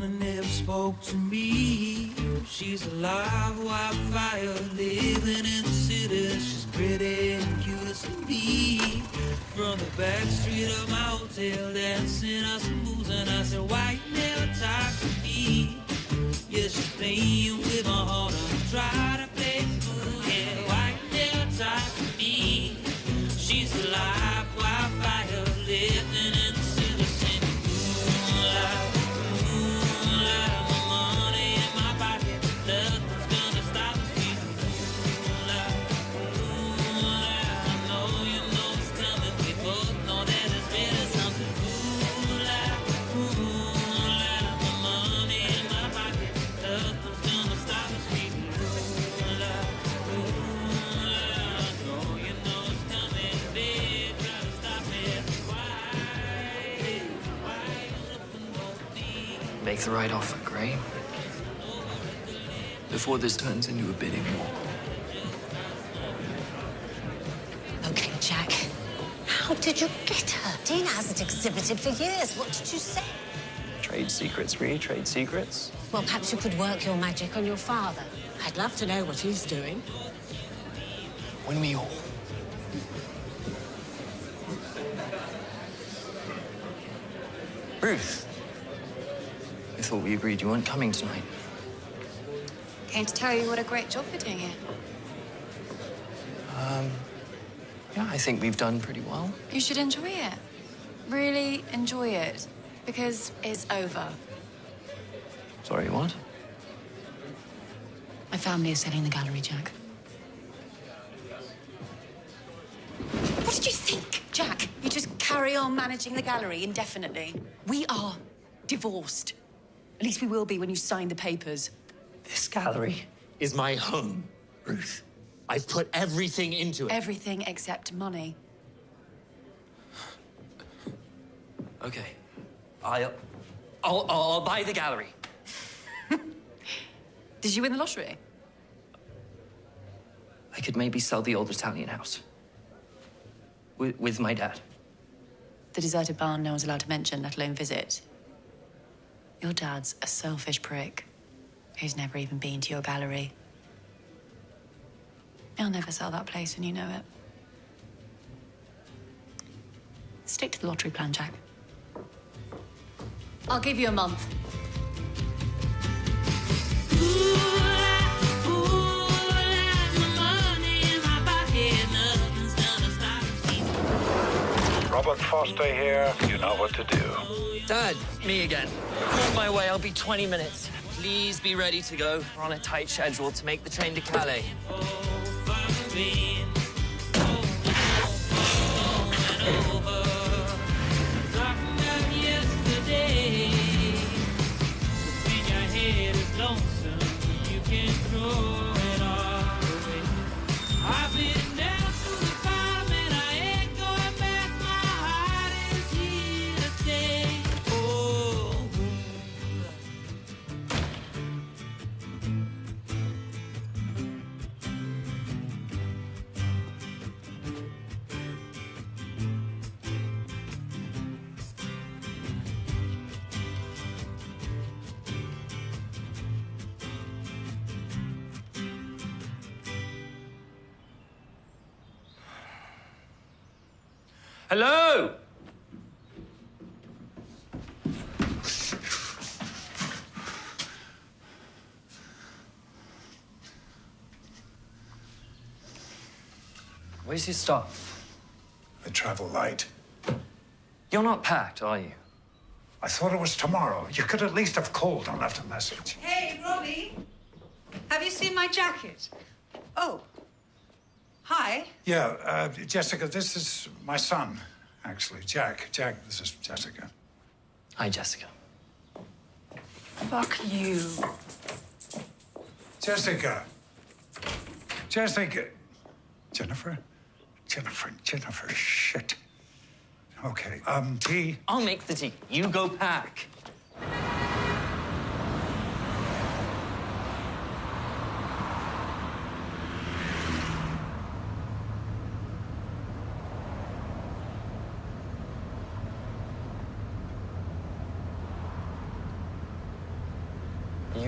that never spoke to me. She's a live wildfire living in the city. She's pretty and cute as can be. From the back street of my hotel, dancing us some moves, and I said, why you never talk to me? Yeah, she's playing with my heart. I'm trying to play smooth. Yeah, why you never talk to me? She's a live wildfire living in the city. Singing moonlight, moonlight, my money in my pocket. Nothing's gonna stop us. Moonlight, moonlight, I know you know it's coming. We both know that it's really something. Moonlight, moonlight, my money in my pocket. Nothing's gonna stop us. Moonlight, moonlight, I know you know it's coming. They try to stop it. Why you looking for me? Make the right offer, Gray. Before this turns into a bidding war. Okay, Jack. How did you get her? Dina hasn't exhibited for years. What did you say? Trade secrets, Ree, trade secrets. Well, perhaps you could work your magic on your father. I'd love to know what he's doing. When we all. Ruth. I thought we agreed you weren't coming tonight. Came to tell you what a great job you're doing here. Yeah, I think we've done pretty well. You should enjoy it. Really enjoy it. Because it's over. Sorry, what? My family is selling the gallery, Jack. What did you think, Jack? You just carry on managing the gallery indefinitely. We are divorced. At least we will be when you sign the papers. This gallery is my home, Ruth. I've put everything into it. Everything except money. Okay. I'll buy the gallery. Did you win the lottery? I could maybe sell the old Italian house. With my dad. The deserted barn no one's allowed to mention, let alone visit. Your dad's a selfish prick who's never even been to your gallery. He'll never sell that place, and you know it. Stick to the lottery plan, Jack. I'll give you a month. Robert Foster here. You know what to do. Dad, me again. I'm on my way. I'll be 20 minutes. Please be ready to go. We're on a tight schedule to make the train to Calais. Hello? Where's your stuff? The travel light. You're not packed, are you? I thought it was tomorrow. You could at least have called and left a message. Hey, Robbie. Have you seen my jacket? Oh. Hi. Yeah, Jessica, this is my son, actually. Jack, this is Jessica. Hi, Jessica. Fuck you. Jessica. Jennifer, shit. Okay, tea? I'll make the tea. You go pack.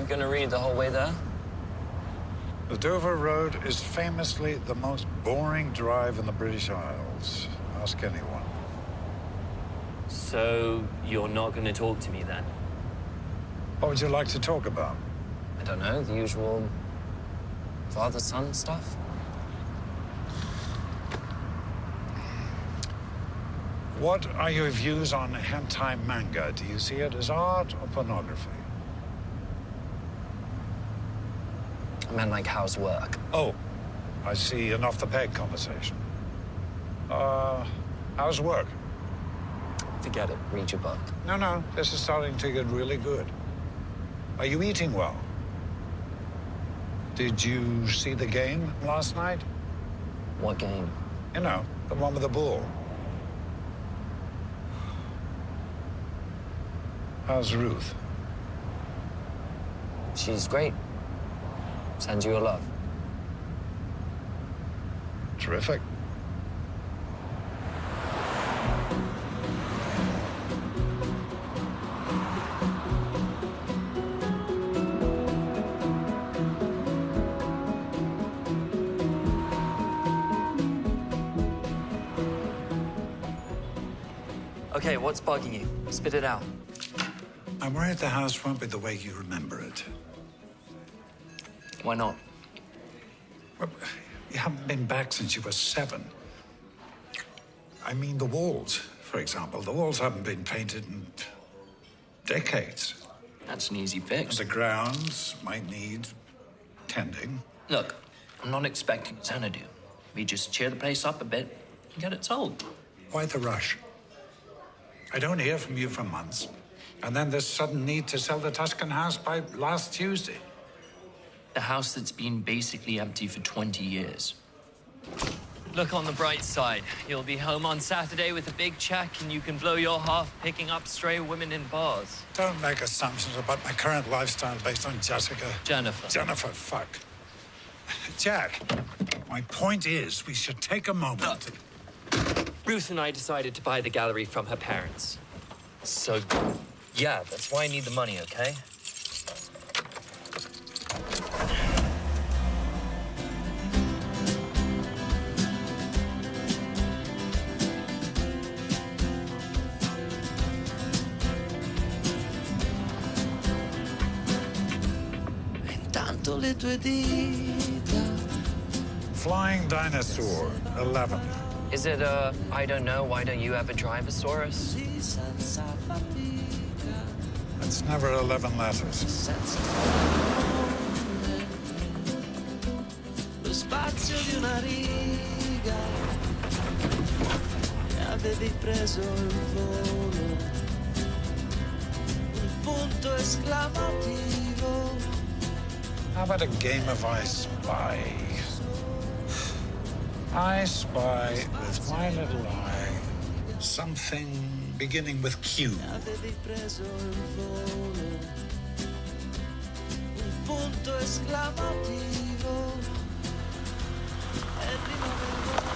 gonna read the whole way there? The Dover Road is famously the most boring drive in the British Isles. Ask anyone. So, you're not gonna talk to me then? What would you like to talk about? I don't know, the usual father-son stuff? What are your views on hentai manga? Do you see it as art or pornography? I meant like how's work? Oh, I see an off-the-peg conversation. How's work? Forget it, read your book. No, this is starting to get really good. Are you eating well? Did you see the game last night? What game? You know, the one with the bull. How's Ruth? She's great. Sends you a love. Terrific. Okay, what's bugging you? Spit it out. I'm worried the house won't be the way you remember it. Why not? Well, you haven't been back since you were 7. I mean, the walls, for example. The walls haven't been painted in decades. That's an easy And fix. the grounds might need tending. Look, I'm not expecting Xanadu. We just cheer the place up a bit and get it sold. Why the rush? I don't hear from you for months. And then this sudden need to sell the Tuscan house by last Tuesday. The house that's been basically empty for 20 years. Look on the bright side. You'll be home on Saturday with a big check, and you can blow your half picking up stray women in bars. Don't make assumptions about my current lifestyle based on Jessica. Jennifer. Jennifer, fuck. Jack, my point is we should take a moment. Ruth and I decided to buy the gallery from her parents. So, yeah, that's why I need the money, okay? Intanto le tue dita. Flying Dinosaur, 11. Is it I don't know, why don't you ever drive a Saurus? Senza fatica, It's never 11 letters. senza fare lo spazio di una riga e avevi preso il volo, un punto esclamativo. How about a game of I Spy? I spy with my little eye something beginning with Q. Avevi preso il volo, un punto esclamativo e rimanevo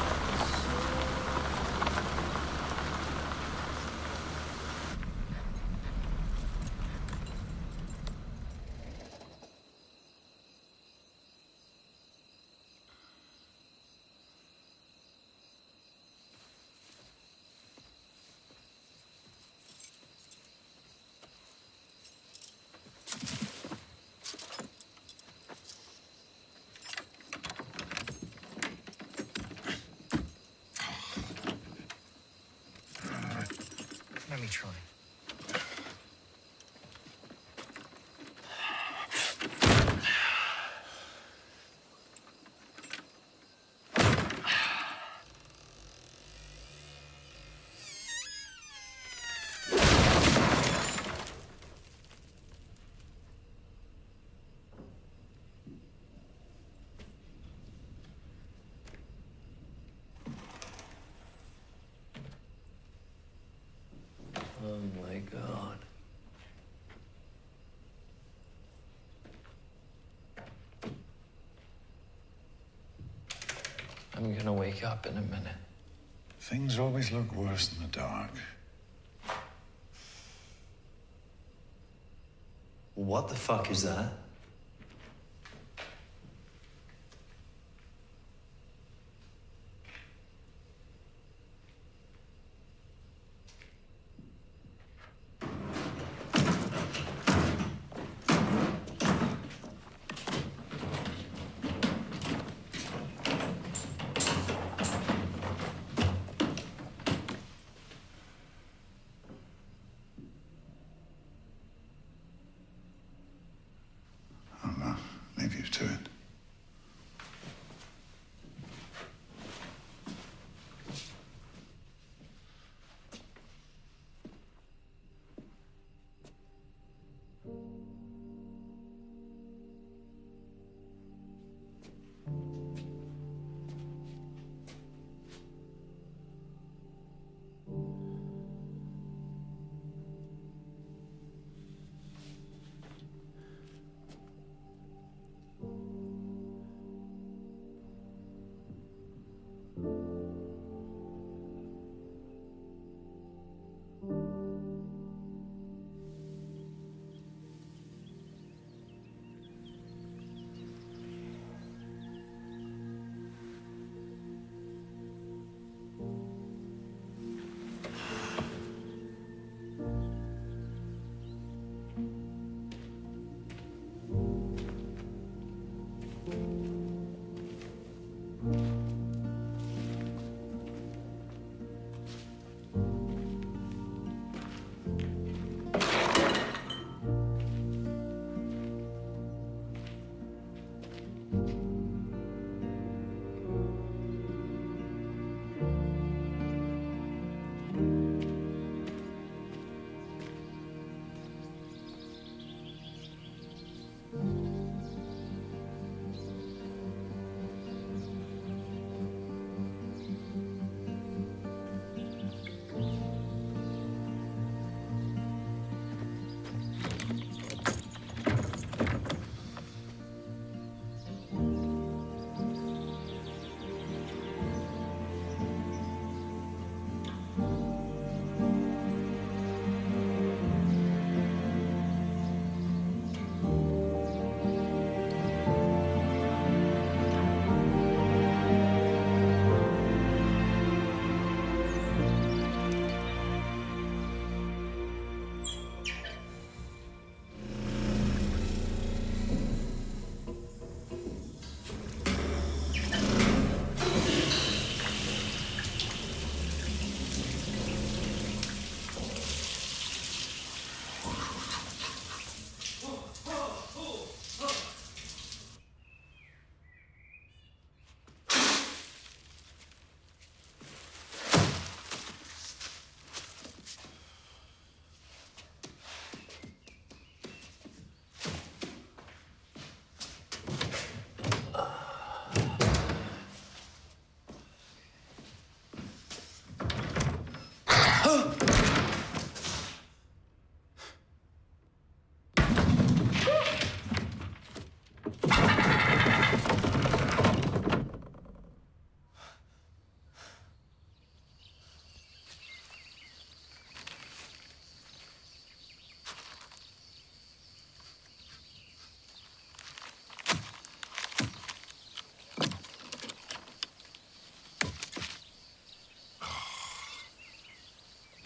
Let me try. Oh my God. I'm gonna wake up in a minute. Things always look worse in the dark. What the fuck is that?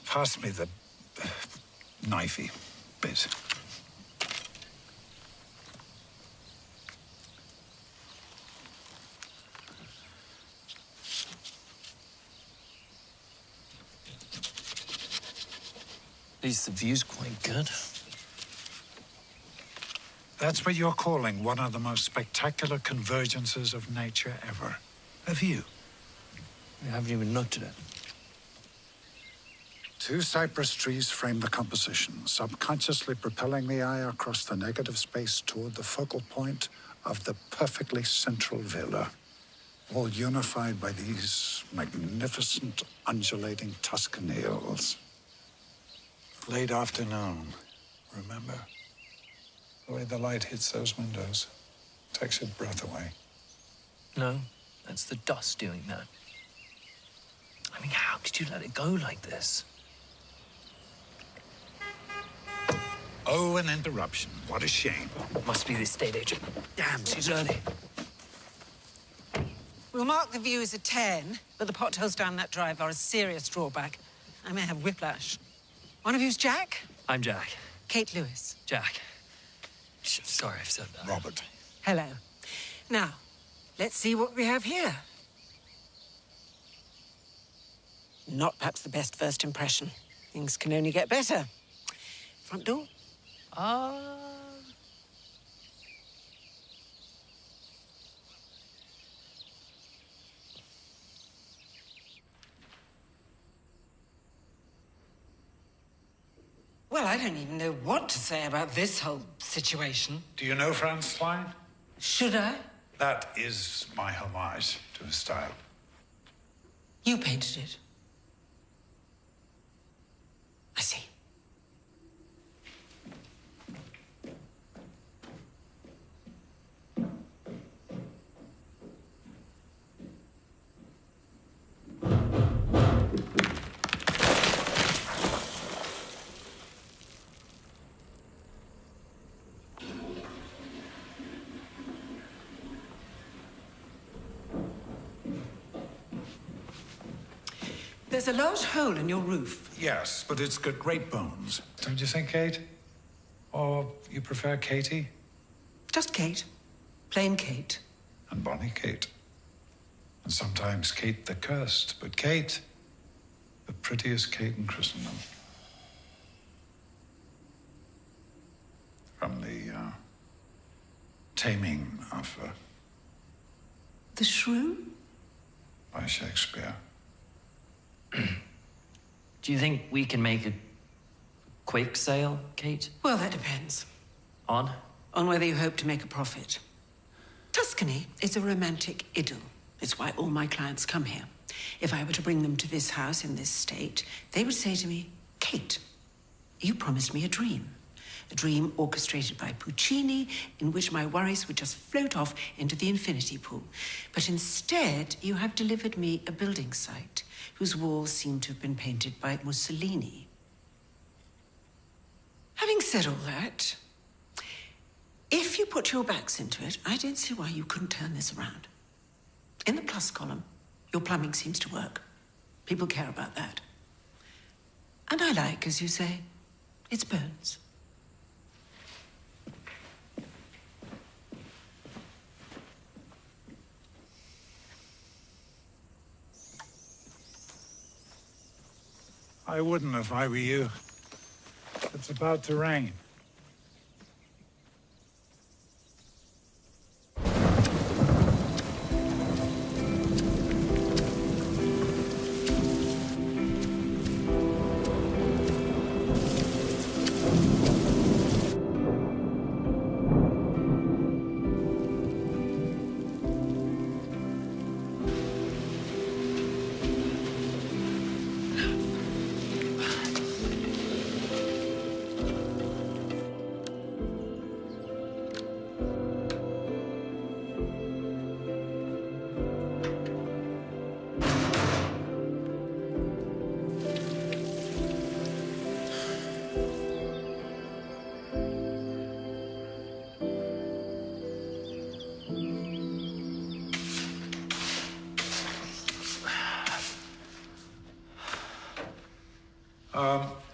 Pass me the knifey bit. At least the view's quite good. That's what you're calling one of the most spectacular convergences of nature ever. A view. We haven't even looked at it. 2 cypress trees frame the composition, subconsciously propelling the eye across the negative space toward the focal point of the perfectly central villa, all unified by these magnificent undulating Tuscan hills. Late afternoon, remember? The way the light hits those windows takes your breath away. No, that's the dust doing that. I mean, how could you let it go like this? Oh, an interruption. What a shame. Must be the estate agent. Damn, she's early. We'll mark the view as a 10, but the potholes down that drive are a serious drawback. I may have whiplash. One of you's Jack? I'm Jack. Kate Lewis. Jack. Sorry I've said that. Robert. Hello. Now, let's see what we have here. Not perhaps the best first impression. Things can only get better. Front door? Well, I don't even know what to say about this whole situation. Do you know Franz Klein? Should I? That is my homage to his style. You painted it. I see. There's a large hole in your roof. Yes, but it's got great bones. Don't you think, Kate? Or you prefer Katie? Just Kate. Plain Kate. And Bonnie Kate. And sometimes Kate the Cursed. But Kate, the prettiest Kate in Christendom. From the Taming of The Shrew? by Shakespeare. Do you think we can make a quick sale, Kate? Well, that depends. On? On whether you hope to make a profit. Tuscany is a romantic idyll. It's why all my clients come here. If I were to bring them to this house in this state, they would say to me, Kate, you promised me a dream. A dream orchestrated by Puccini, in which my worries would just float off into the infinity pool. But instead, you have delivered me a building site whose walls seem to have been painted by Mussolini. Having said all that, if you put your backs into it, I don't see why you couldn't turn this around. In the plus column, your plumbing seems to work. People care about that. And I like, as you say, its bones. I wouldn't if I were you. It's about to rain.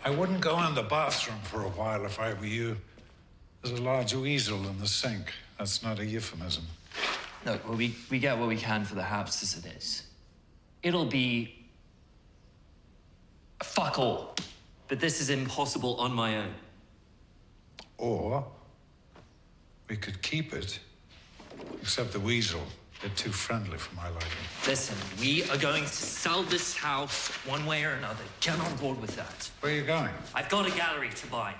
I wouldn't go in the bathroom for a while if I were you. There's a large weasel in the sink. That's not a euphemism. Look, well, we get what we can for the house as it is. It'll be fuck all. But this is impossible on my own. Or we could keep it, except the weasel. They're too friendly for my liking. Listen, we are going to sell this house one way or another. Get on board with that. Where are you going? I've got a gallery to buy.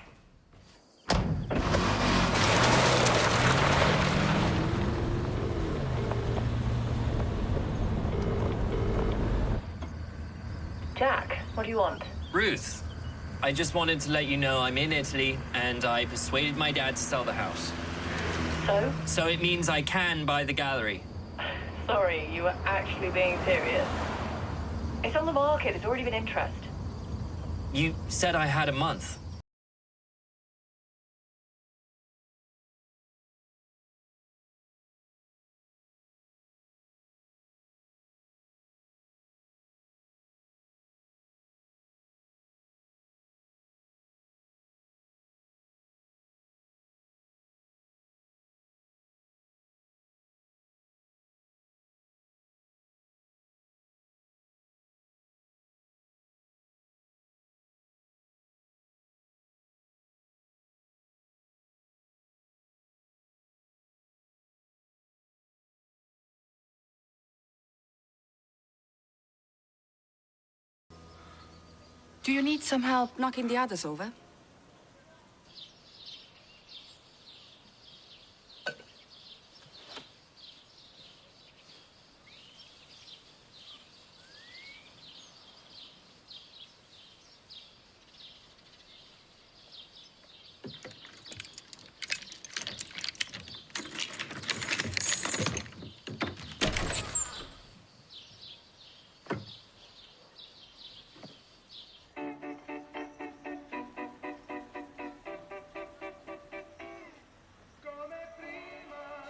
Jack, what do you want? Ruth, I just wanted to let you know I'm in Italy and I persuaded my dad to sell the house. So? So it means I can buy the gallery. Sorry, you were actually being serious. It's on the market. There's already been interest. You said I had a month. Do you need some help knocking the others over?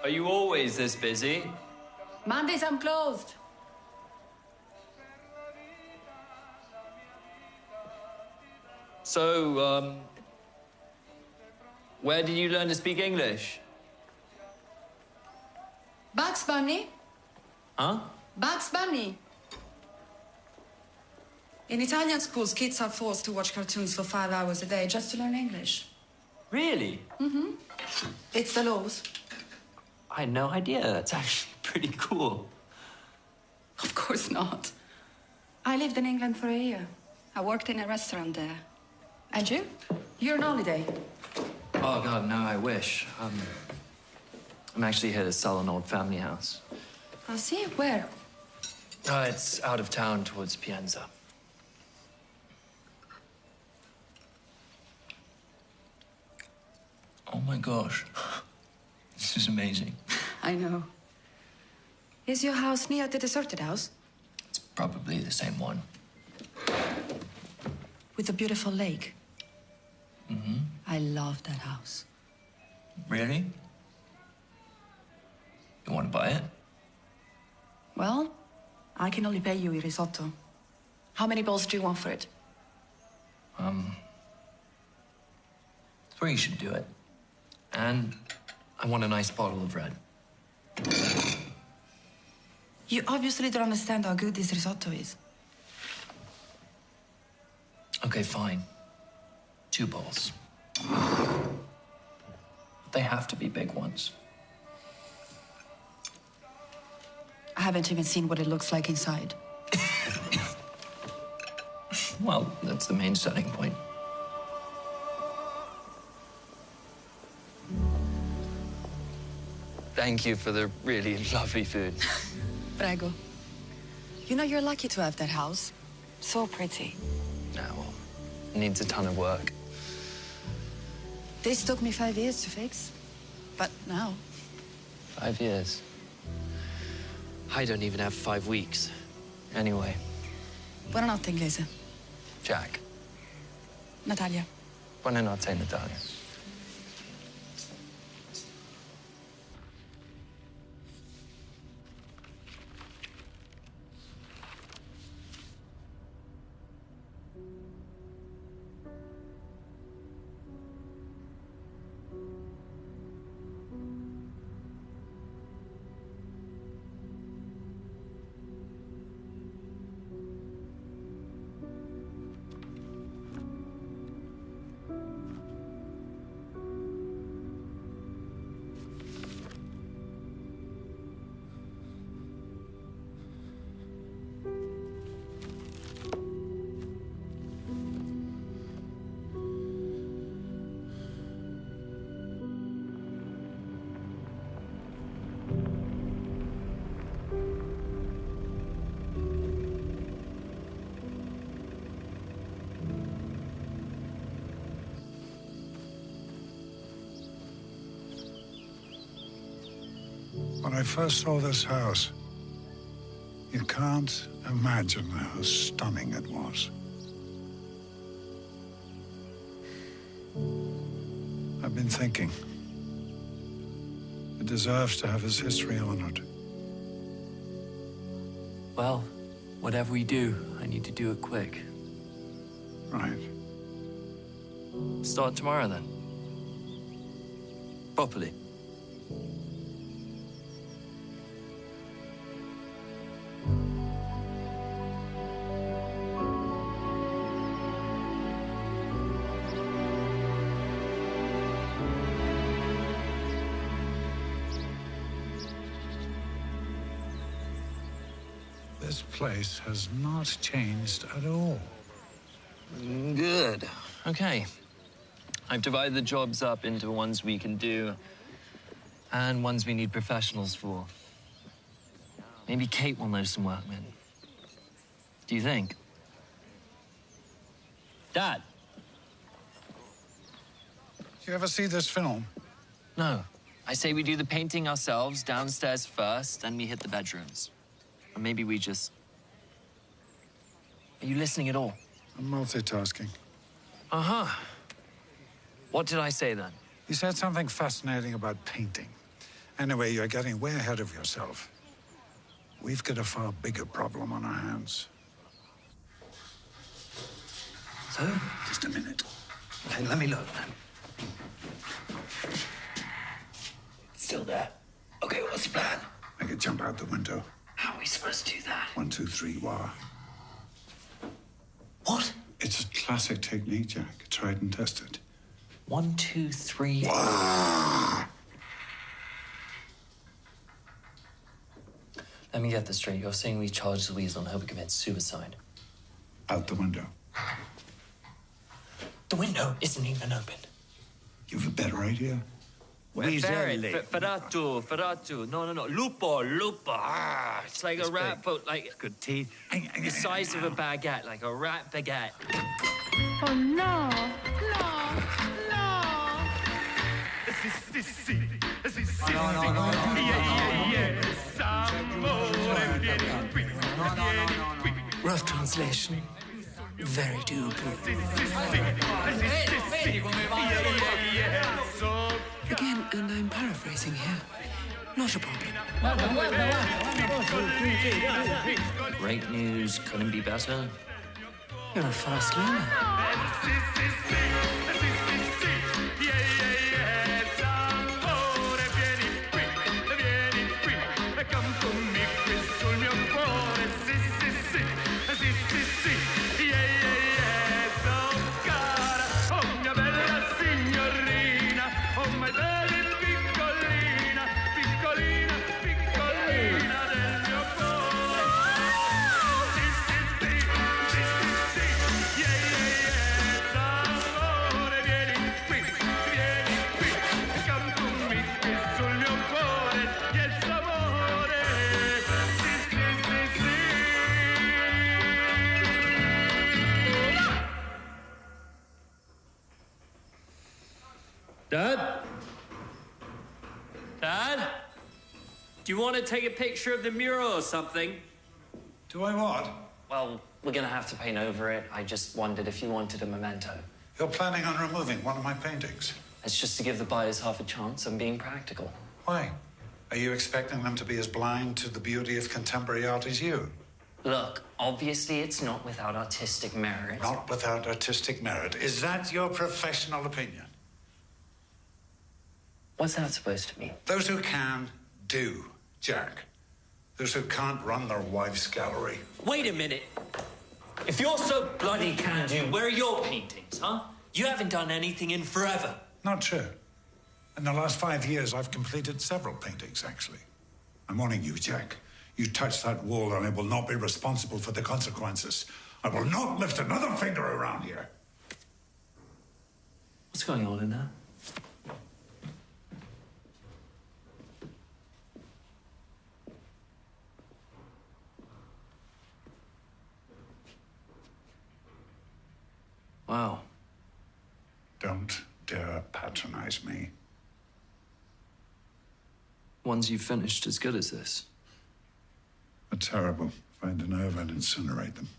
Are you always this busy? Mondays I'm closed. So, where did you learn to speak English? Bugs Bunny? Huh? Bugs Bunny. In Italian schools, kids are forced to watch cartoons for 5 hours a day just to learn English. Really? Mm-hmm. It's the laws. I had no idea. That's actually pretty cool. Of course not. I lived in England for a year. I worked in a restaurant there. And you? You're on holiday. Oh, God, no, I wish. I'm actually here to sell an old family house. I'll see. Where? It's out of town towards Pienza. Oh, my gosh. This is amazing. I know. Is your house near the deserted house? It's probably the same one. With the beautiful lake? Mm-hmm. I love that house. Really? You want to buy it? Well, I can only pay you a risotto. How many bowls do you want for it? 3 should do it. And I want a nice bottle of red. You obviously don't understand how good this risotto is. Okay, fine. 2 bowls. They have to be big ones. I haven't even seen what it looks like inside. Well, that's the main selling point. Thank you for the really lovely food. Prego. You know, you're lucky to have that house. So pretty. Yeah, well, it needs a ton of work. This took me 5 years to fix. But now... 5 years. I don't even have 5 weeks. Anyway. Buonanotte, inglese. Jack. Natalia. Buonanotte, Natalia. When I first saw this house, you can't imagine how stunning it was. I've been thinking. It deserves to have its history honored. Well, whatever we do, I need to do it quick. Right. Start tomorrow, then. Properly. This place has not changed at all. Good. Okay. I've divided the jobs up into ones we can do and ones we need professionals for. Maybe Kate will know some workmen. Do you think? Dad? Did you ever see this film? No. I say we do the painting ourselves downstairs first, and we hit the bedrooms. Or maybe we just... Are you listening at all? I'm multitasking. Uh-huh. What did I say then? You said something fascinating about painting. Anyway, you're getting way ahead of yourself. We've got a far bigger problem on our hands. So? Just a minute. Let me look. It's still there. Okay, what's the plan? Make it jump out the window. How are we supposed to do that? 1, 2, 3, wah. What? It's a classic technique, Jack. Tried and tested. 1, 2, 3. Wah! Let me get this straight. You're saying we charged Louise on her we commit suicide? Out the window. The window isn't even open. You have a better idea? Ferrato. No. Lupo. Ah, it's like a rat, but like Good teeth. the size of a baguette, like a rat baguette. Oh, no. Rough translation. Very doable. Again, and I'm paraphrasing here. Not a problem. Great news. Couldn't be better. You're a fast learner. Dad? Do you want to take a picture of the mural or something? Do I what? Well, we're gonna have to paint over it. I just wondered if you wanted a memento. You're planning on removing one of my paintings. It's just to give the buyers half a chance. I'm being practical. Why? Are you expecting them to be as blind to the beauty of contemporary art as you? Look, obviously it's not without artistic merit. Not without artistic merit. Is that your professional opinion? What's that supposed to mean? Those who can, do, Jack. Those who can't run their wife's gallery. Wait a minute. If you're so bloody can-do, where are your paintings, huh? You haven't done anything in forever. Not true. In the last 5 years, I've completed several paintings, actually. I'm warning you, Jack. You touch that wall and I will not be responsible for the consequences. I will not lift another finger around here. What's going on in there? Wow. Don't dare patronize me. Ones you've finished as good as this. They're terrible. Find a nerve and incinerate them.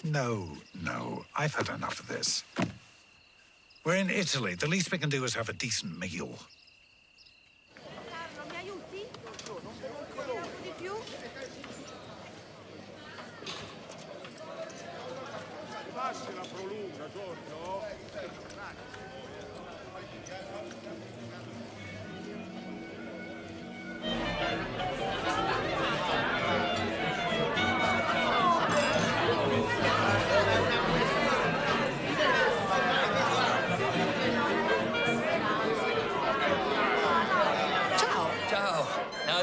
No. I've had enough of this. We're in Italy. The least we can do is have a decent meal.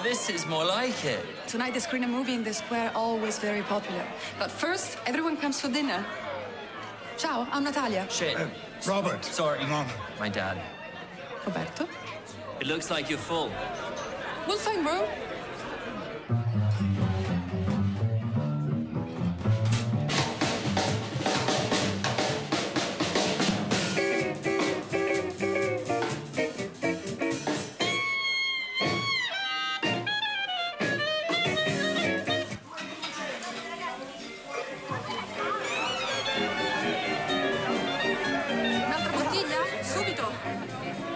This is more like it. Tonight they screen a movie in the square, always very popular. But first, everyone comes for dinner. Ciao, I'm Natalia. Shit. Robert. Sorry. An honor. My dad. Roberto. It looks like you're full. We'll find room.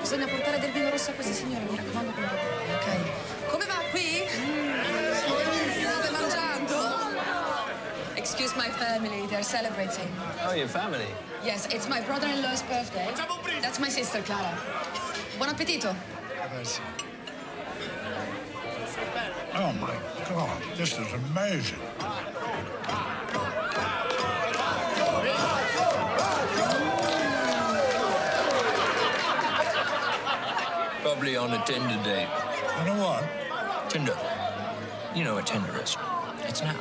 Bisogna portare del vino rosso a questi signori, mi raccomando con family. They're celebrating. Oh, your family? Yes, it's my brother-in-law's birthday. That's my sister, Clara. Buon appetito. Oh, my God. This is amazing. Probably on a Tinder date. On a what? Tinder. You know what Tinder is. It's an app.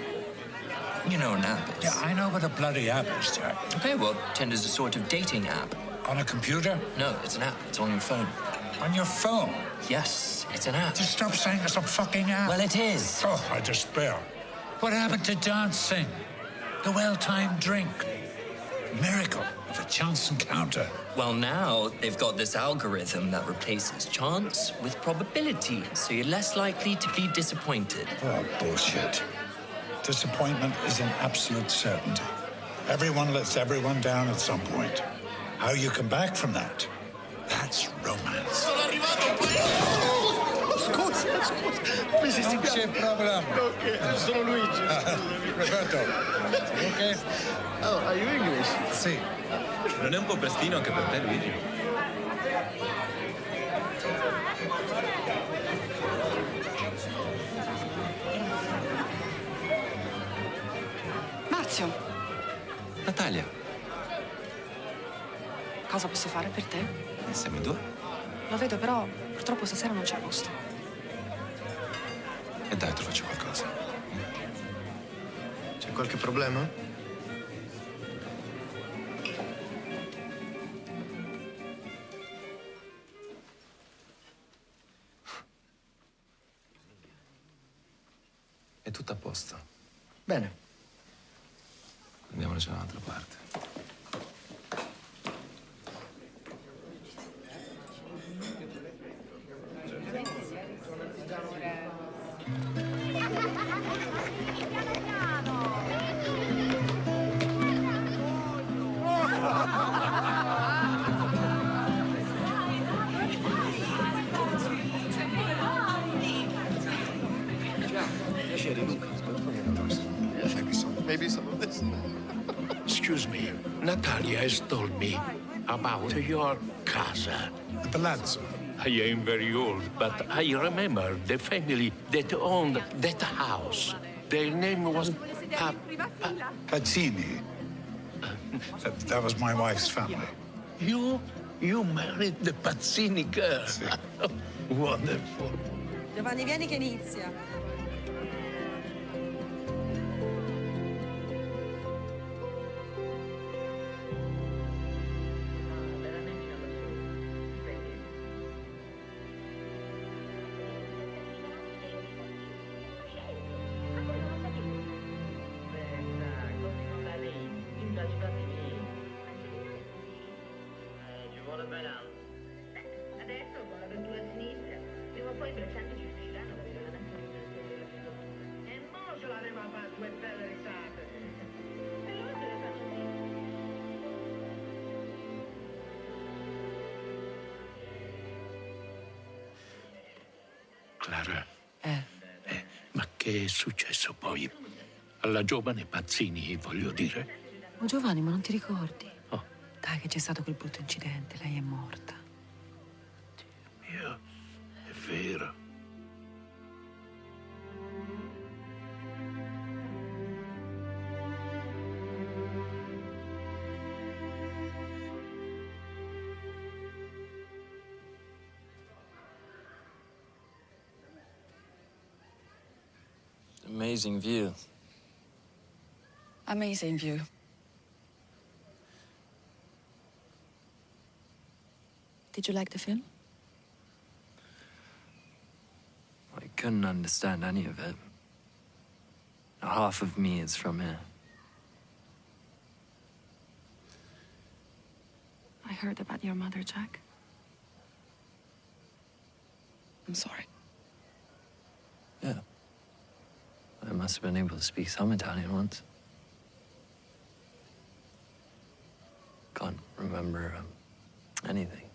You know what an app is. Yeah, I know what a bloody app is, Jack. Okay, well, Tinder's a sort of dating app. On a computer? No, it's an app. It's on your phone. On your phone? Yes, it's an app. Just stop saying it's a fucking app. Well, it is. Oh, I despair. What happened to dancing? The well-timed drink? Miracle of a chance encounter. Well, now they've got this algorithm that replaces chance with probability, so you're less likely to be disappointed. Oh, bullshit. Disappointment is an absolute certainty. Everyone lets everyone down at some point. How you come back from that, that's romance. Sono arrivato Scusa. Non c'è problema. Ok, sono Luigi. Roberto, ok? Oh, are you English? Sì. Non è un po' prestino anche per te, Luigi? Marzio, Natalia, cosa posso fare per te? siamo due. Lo vedo, però purtroppo stasera non c'è posto. E dai, ti faccio qualcosa. C'è qualche problema? È tutto a posto. Bene. Andiamoci da un'altra parte. Maybe some of this. Excuse me, Natalia has told me about your casa. The palazzo. I am very old, but I remember the family that owned that house. Their name was Pazzini. That was my wife's family. You married the Pazzini girl. Wonderful. Giovanni, vieni che inizia. Adesso con l'apertura a sinistra, prima o poi i braccianti ci riusciranno ad avere la E mo ce l'avremo a fare due belle risate. E loro se le fanno Clara. Ma che è successo poi? Alla giovane Pazzini, voglio dire. Oh Giovanni, ma non ti ricordi? Oh. Dai, che c'è stato quel brutto incidente, lei è morta. Dio, è vero. Amazing view. Amazing view. Did you like the film? I couldn't understand any of it. Half of me is from here. I heard about your mother, Jack. I'm sorry. Yeah. I must have been able to speak some Italian once. Can't remember anything.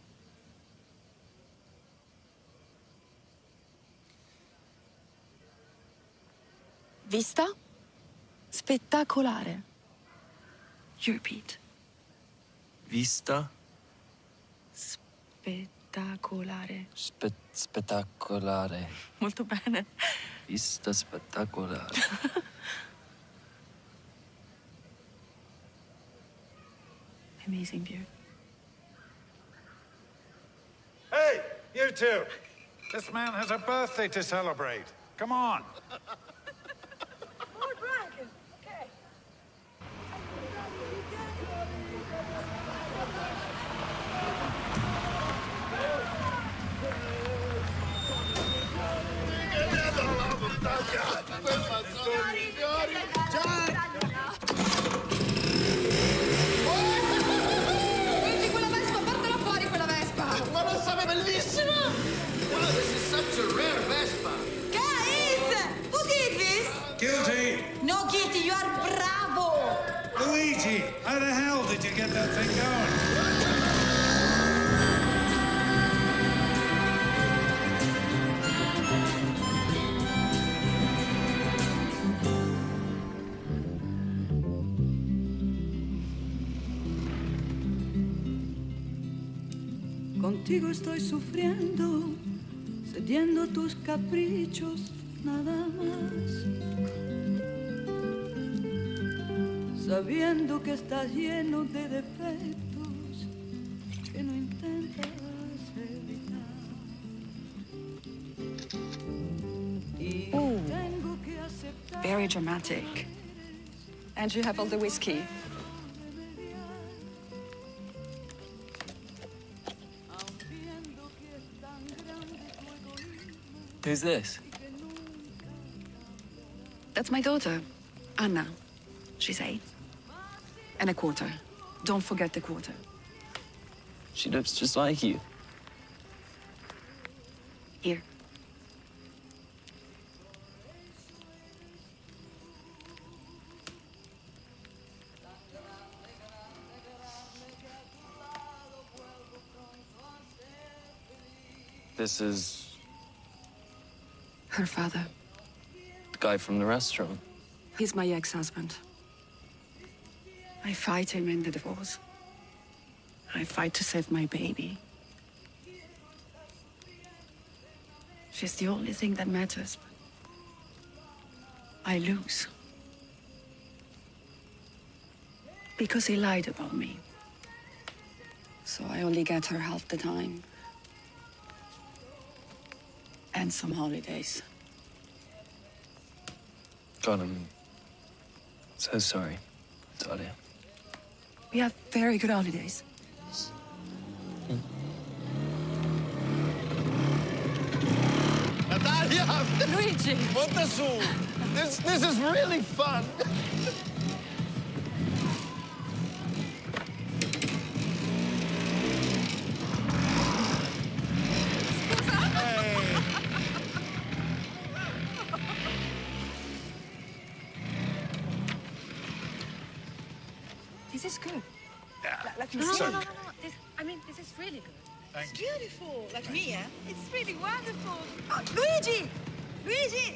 Vista? Spettacolare. You repeat. Vista Spettacolare. spettacolare. Molto bene. Vista spettacolare. Amazing view. Hey, you two! This man has a birthday to celebrate. Come on. All right. Okay. Luigi, quella Vespa, portala fuori quella Vespa! Ma non sa, è bellissima! Wow, this is such a rare Vespa. Guys! Who did this? Guilty! No, Kitty, you are bravo! Luigi, how the hell did you get that thing going? Contigo estoy sufriendo, cediendo tus caprichos, nada más. Sabiendo que estás lleno de defectos que no intentas evitar. Y Ooh. tengo que aceptar. Very dramatic. And you have all the whiskey. Who's this? That's my daughter, Anna. She's 8. And a quarter. Don't forget the quarter. She looks just like you. Here. This is Her father. the guy from the restaurant. He's my ex-husband. I fight him in the divorce. I fight to save my baby. She's the only thing that matters. I lose. Because he lied about me. So I only get her half the time. And some holidays. God, I'm so sorry, Talia. We have very good holidays. Natalia! Luigi! Monta su! This is really fun! This is good. Like No, me. no, no, no, no. This is really good. Thank It's beautiful. Like me, eh? It's really wonderful. Oh, Luigi! Luigi!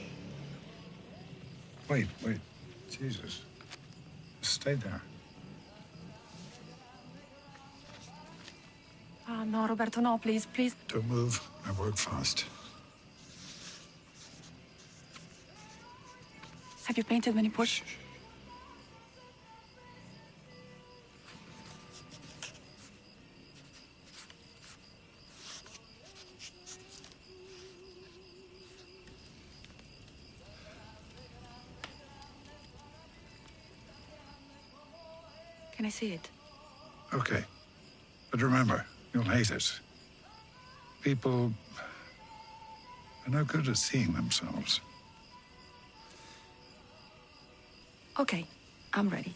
Wait. Jesus. Stay there. Ah, no, Roberto, no, please. Don't move. I work fast. Have you painted many portraits? Can I see it? Okay. But remember, you'll hate it. People are no good at seeing themselves. Okay, I'm ready.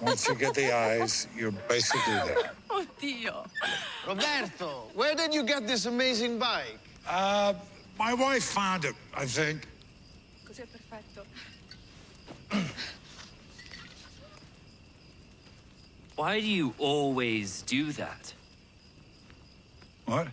Once you get the eyes, you're basically there. Oddio. Roberto, where did you get this amazing bike? My wife found it, I think. Così è perfetto. Why do you always do that? What?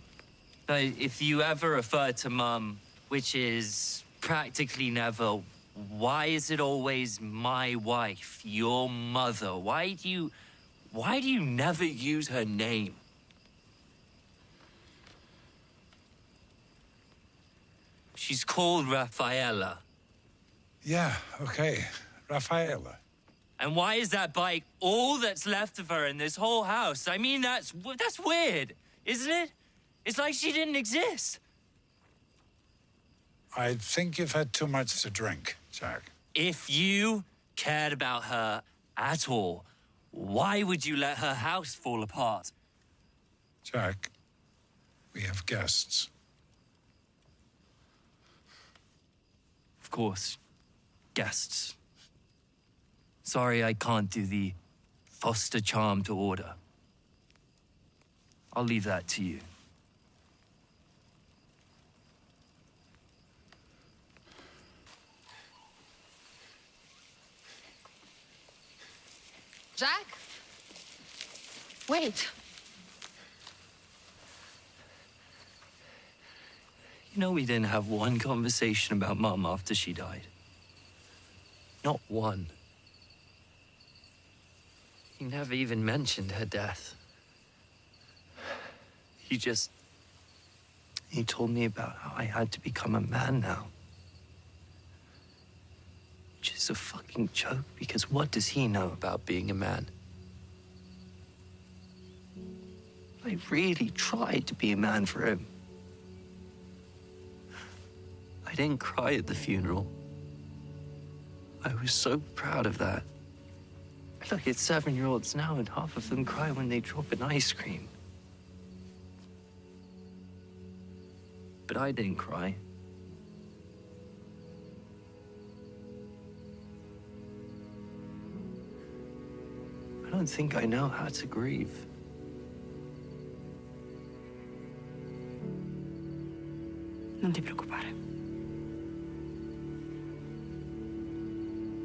But if you ever refer to Mum, which is practically never, why is it always my wife, your mother? Why do you never use her name? She's called Raffaella. Yeah, okay. Raffaella. And why is that bike all that's left of her in this whole house? I mean, that's weird, isn't it? It's like she didn't exist. I think you've had too much to drink, Jack. If you cared about her at all, why would you let her house fall apart? Jack, we have guests. Of course, guests. Sorry, I can't do the foster charm to order. I'll leave that to you. Jack? Wait. You know we didn't have one conversation about Mum after she died. Not one. He never even mentioned her death. He told me about how I had to become a man now. Which is a fucking joke, because what does he know about being a man? I really tried to be a man for him. I didn't cry at the funeral. I was so proud of that. I look at 7-year-olds now and half of them cry when they drop an ice cream. But I didn't cry. I don't think I know how to grieve. Non ti preoccupare.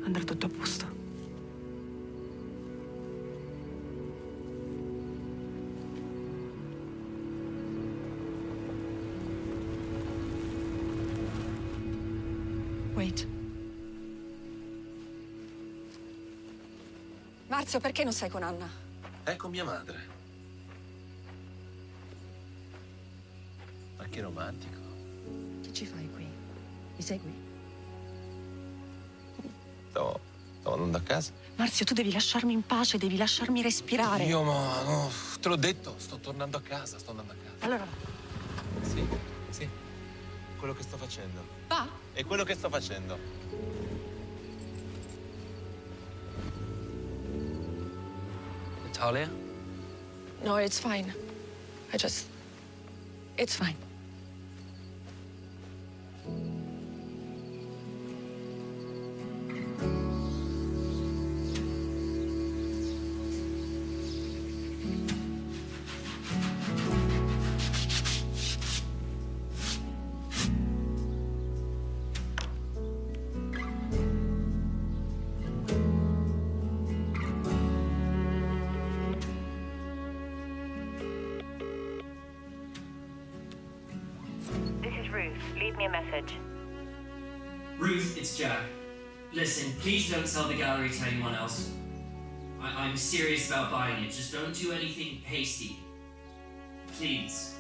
Andrà tutto a posto. Wait. Marzio, perché non sei con Anna? È con mia madre. Ma che romantico. Che ci fai qui? Mi segui? Stavo andando a casa. Marzio, tu devi lasciarmi in pace, devi lasciarmi respirare. Io, ma no, te l'ho detto, sto tornando a casa, sto andando a casa. Allora, Sì, sì. Quello che sto facendo. va? È quello che sto facendo. Natalia? No, it's fine. It's fine. Leave me a message. Ruth, it's Jack. Listen, please don't sell the gallery to anyone else. I'm serious about buying it. Just don't do anything hasty. Please.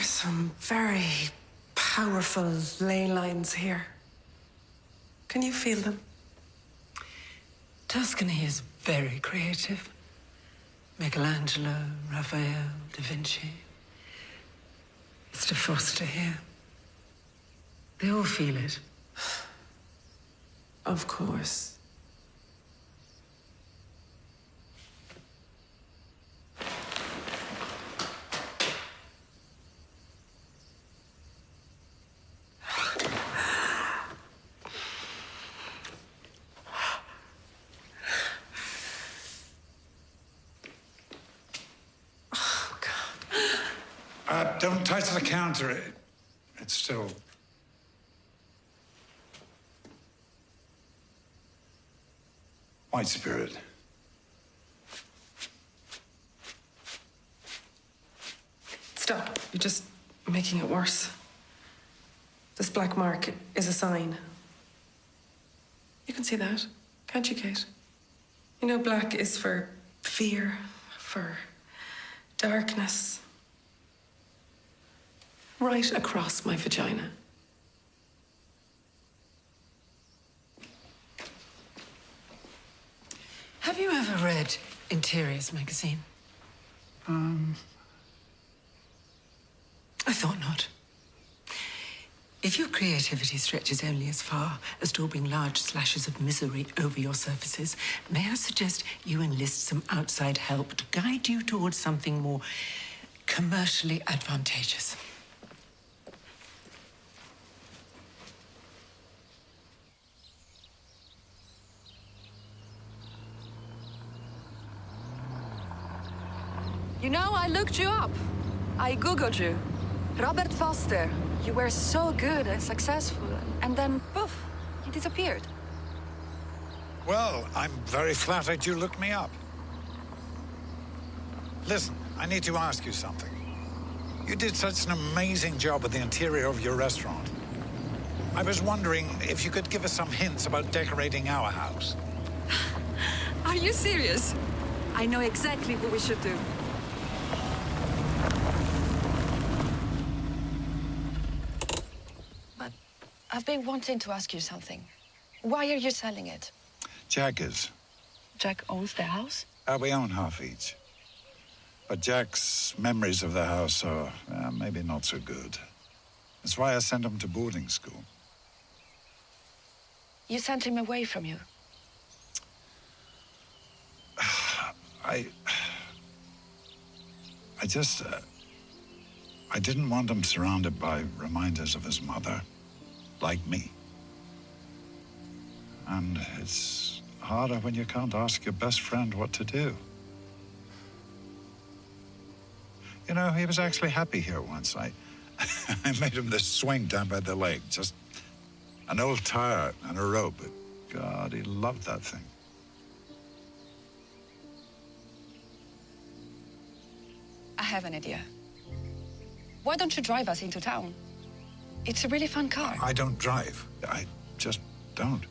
are some very powerful ley lines here. Can you feel them? Tuscany is very creative. Michelangelo, Raphael, Da Vinci, Mr. Foster here. They all feel it. Of course. Don't touch the counter. It's still... white spirit. Stop. You're just making it worse. This black mark is a sign. You can see that, can't you, Kate? You know, black is for fear, for darkness. Right across my vagina. Have you ever read Interiors magazine? I thought not. If your creativity stretches only as far as daubing large slashes of misery over your surfaces, may I suggest you enlist some outside help to guide you towards something more commercially advantageous? You know, I looked you up. I Googled you. Robert Foster. You were so good and successful, and then, poof, you disappeared. Well, I'm very flattered you looked me up. Listen, I need to ask you something. You did such an amazing job with the interior of your restaurant. I was wondering if you could give us some hints about decorating our house. Are you serious? I know exactly what we should do. I've been wanting to ask you something. Why are you selling it? Jack is. Jack owns the house? We own half each. But Jack's memories of the house are maybe not so good. That's why I sent him to boarding school. You sent him away from you? I didn't want him surrounded by reminders of his mother. Like me. And it's harder when you can't ask your best friend what to do. You know, he was actually happy here once. I made him this swing down by the lake, just an old tire and a rope. But God, he loved that thing. I have an idea. Why don't you drive us into town? It's a really fun car. I don't drive. I just don't.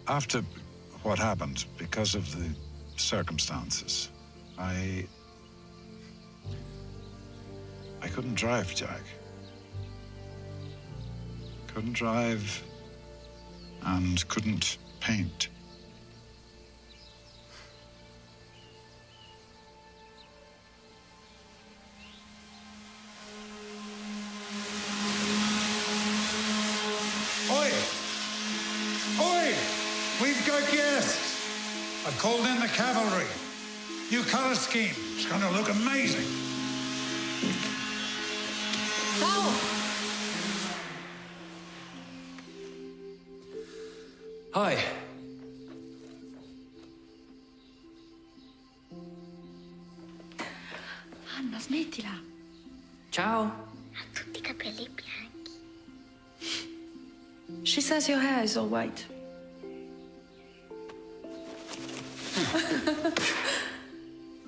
After what happened, because of the circumstances, I couldn't drive, Jack. Couldn't drive and couldn't paint. We've got guests. I've called in the cavalry. New color scheme. It's going to look amazing. Ciao. Hi. Anna, smettila. Ciao. Ha tutti i capelli bianchi. She says your hair is all white.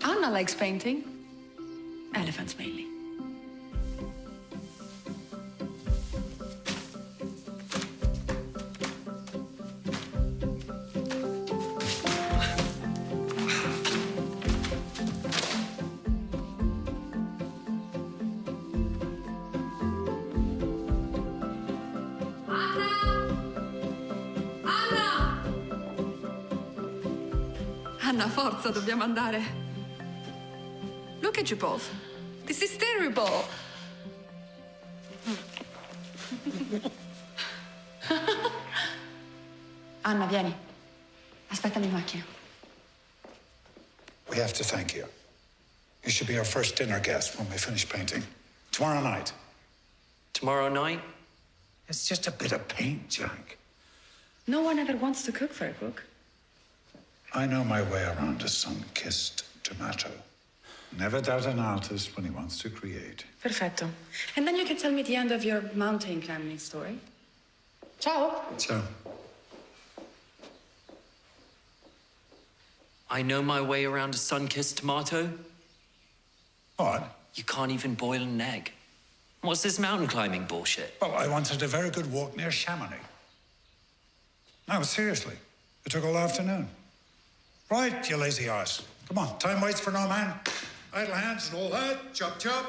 Anna likes painting. Elephants mainly. Anna, forza, dobbiamo andare. Look at you both. This is terrible. Anna, vieni. Aspettami in macchina. We have to thank you. You should be our first dinner guest when we finish painting. Tomorrow night. Tomorrow night? It's just a bit of paint, Jack. No one ever wants to cook for a cook. I know my way around a sun-kissed tomato. Never doubt an artist when he wants to create. Perfetto. And then you can tell me the end of your mountain climbing story. Ciao. So, I know my way around a sun-kissed tomato. what? You can't even boil an egg. What's this mountain climbing bullshit? Well, I wanted a very good walk near Chamonix. No, seriously. It took all afternoon. Right, you lazy arse. Come on, time waits for no man. Idle hands and all that. Chop, chop.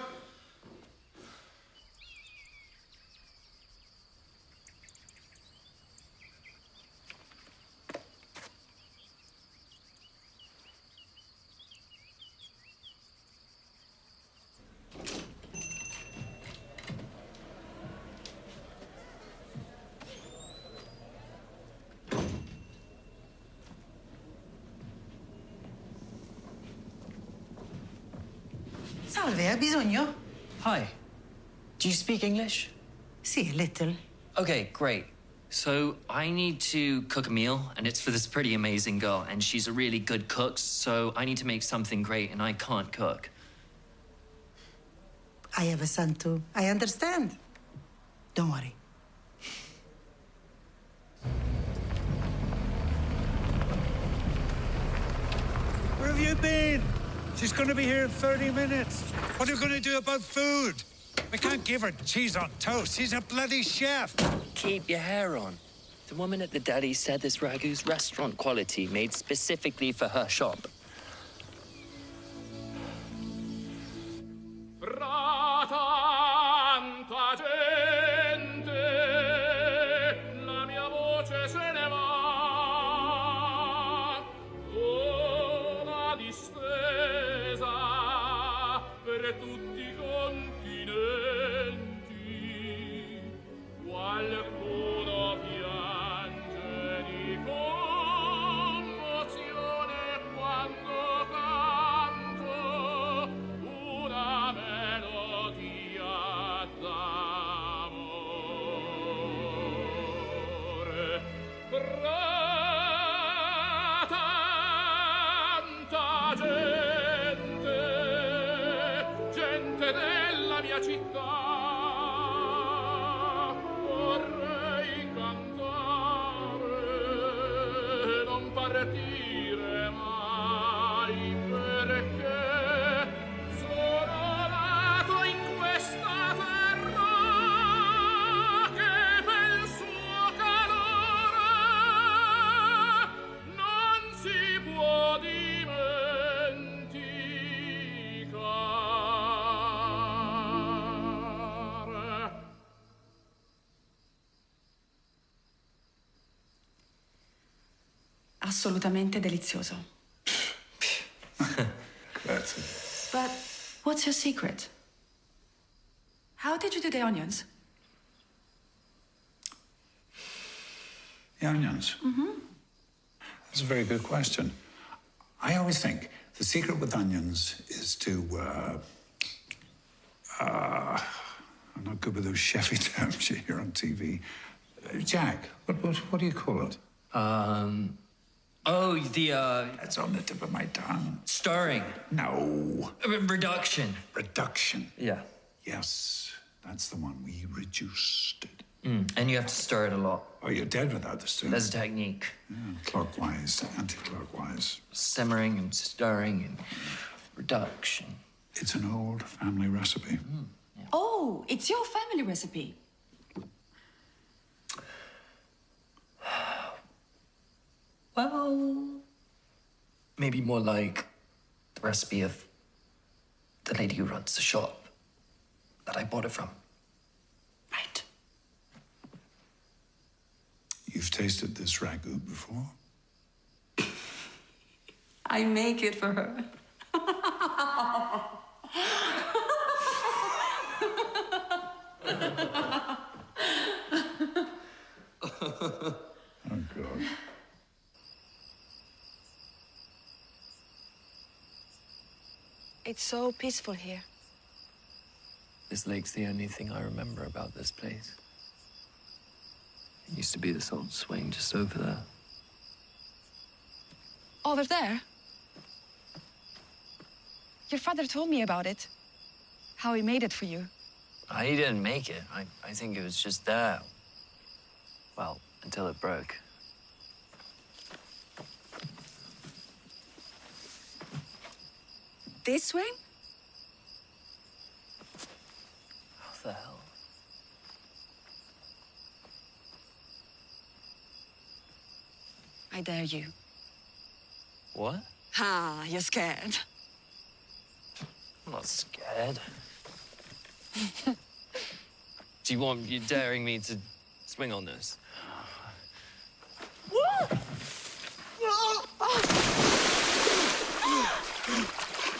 Salve, hai bisogno? Hi. Do you speak English? Sì, a little. Okay, great. So I need to cook a meal, and it's for this pretty amazing girl, and she's a really good cook, so I need to make something great, and I can't cook. I have a son too. I understand. Don't worry. Where have you been? She's going to be here in 30 minutes. What are you going to do about food? We can't give her cheese on toast. She's a bloody chef. Keep your hair on. The woman at the deli said this ragu's restaurant quality, made specifically for her shop. Assolutamente delizioso. Grazie. But what's your secret? How did you do the onions? The onions? Mm-hmm. That's a very good question. I always think the secret with onions is to, I'm not good with those chefy terms you hear on TV. Jack, what do you call it? Oh, the, That's on the tip of my tongue. Stirring. No. Reduction. Reduction. Yeah. Yes, that's the one. We reduced it. And you have to stir it a lot. Oh, you're dead without the stir. There's a technique. Yeah, clockwise, anti-clockwise. Simmering and stirring and reduction. It's an old family recipe. Oh, it's your family recipe. Well, maybe more like the recipe of the lady who runs the shop that I bought it from. Right. You've tasted this ragu before? I make it for her. Oh, God. It's so peaceful here. This lake's the only thing I remember about this place. It used to be this old swing just over there. Over there? Your father told me about it. How he made it for you. He didn't make it. I think it was just there. Well, until it broke. This swing? What the hell? I dare you. What? Ah, you're scared. I'm not scared. Do you want you daring me to swing on this?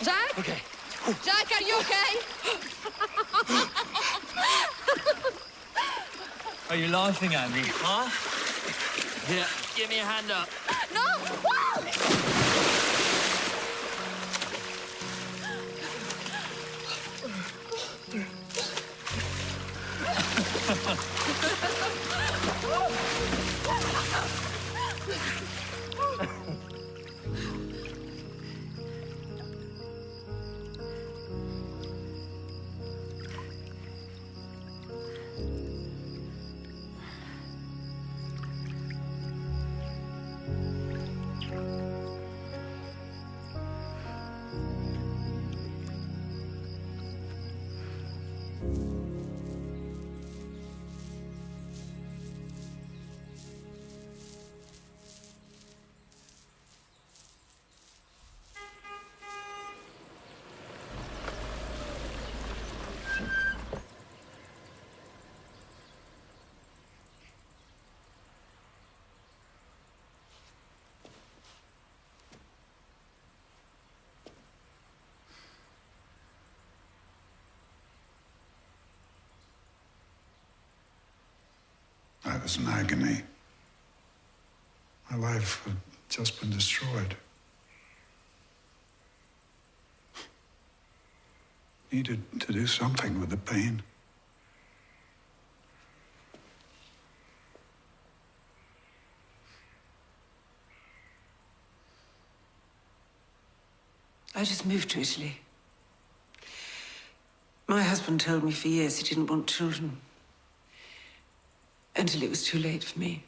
Jack? Okay. Jack, are you okay? Are you laughing at me, huh? Here, give me a hand up. No! I was in agony. My life had just been destroyed. Needed to do something with the pain. I just moved to Italy. My husband told me for years he didn't want children. Until it was too late for me.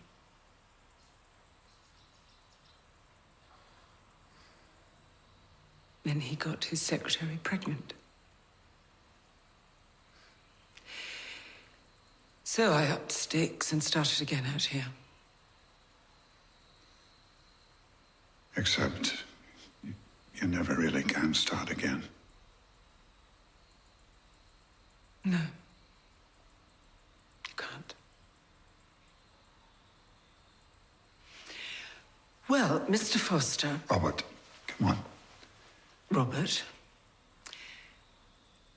Then he got his secretary pregnant. So I upped sticks and started again out here. Except you never really can start again. No. You can't. Well, Mr. Foster. Robert, come on. Robert,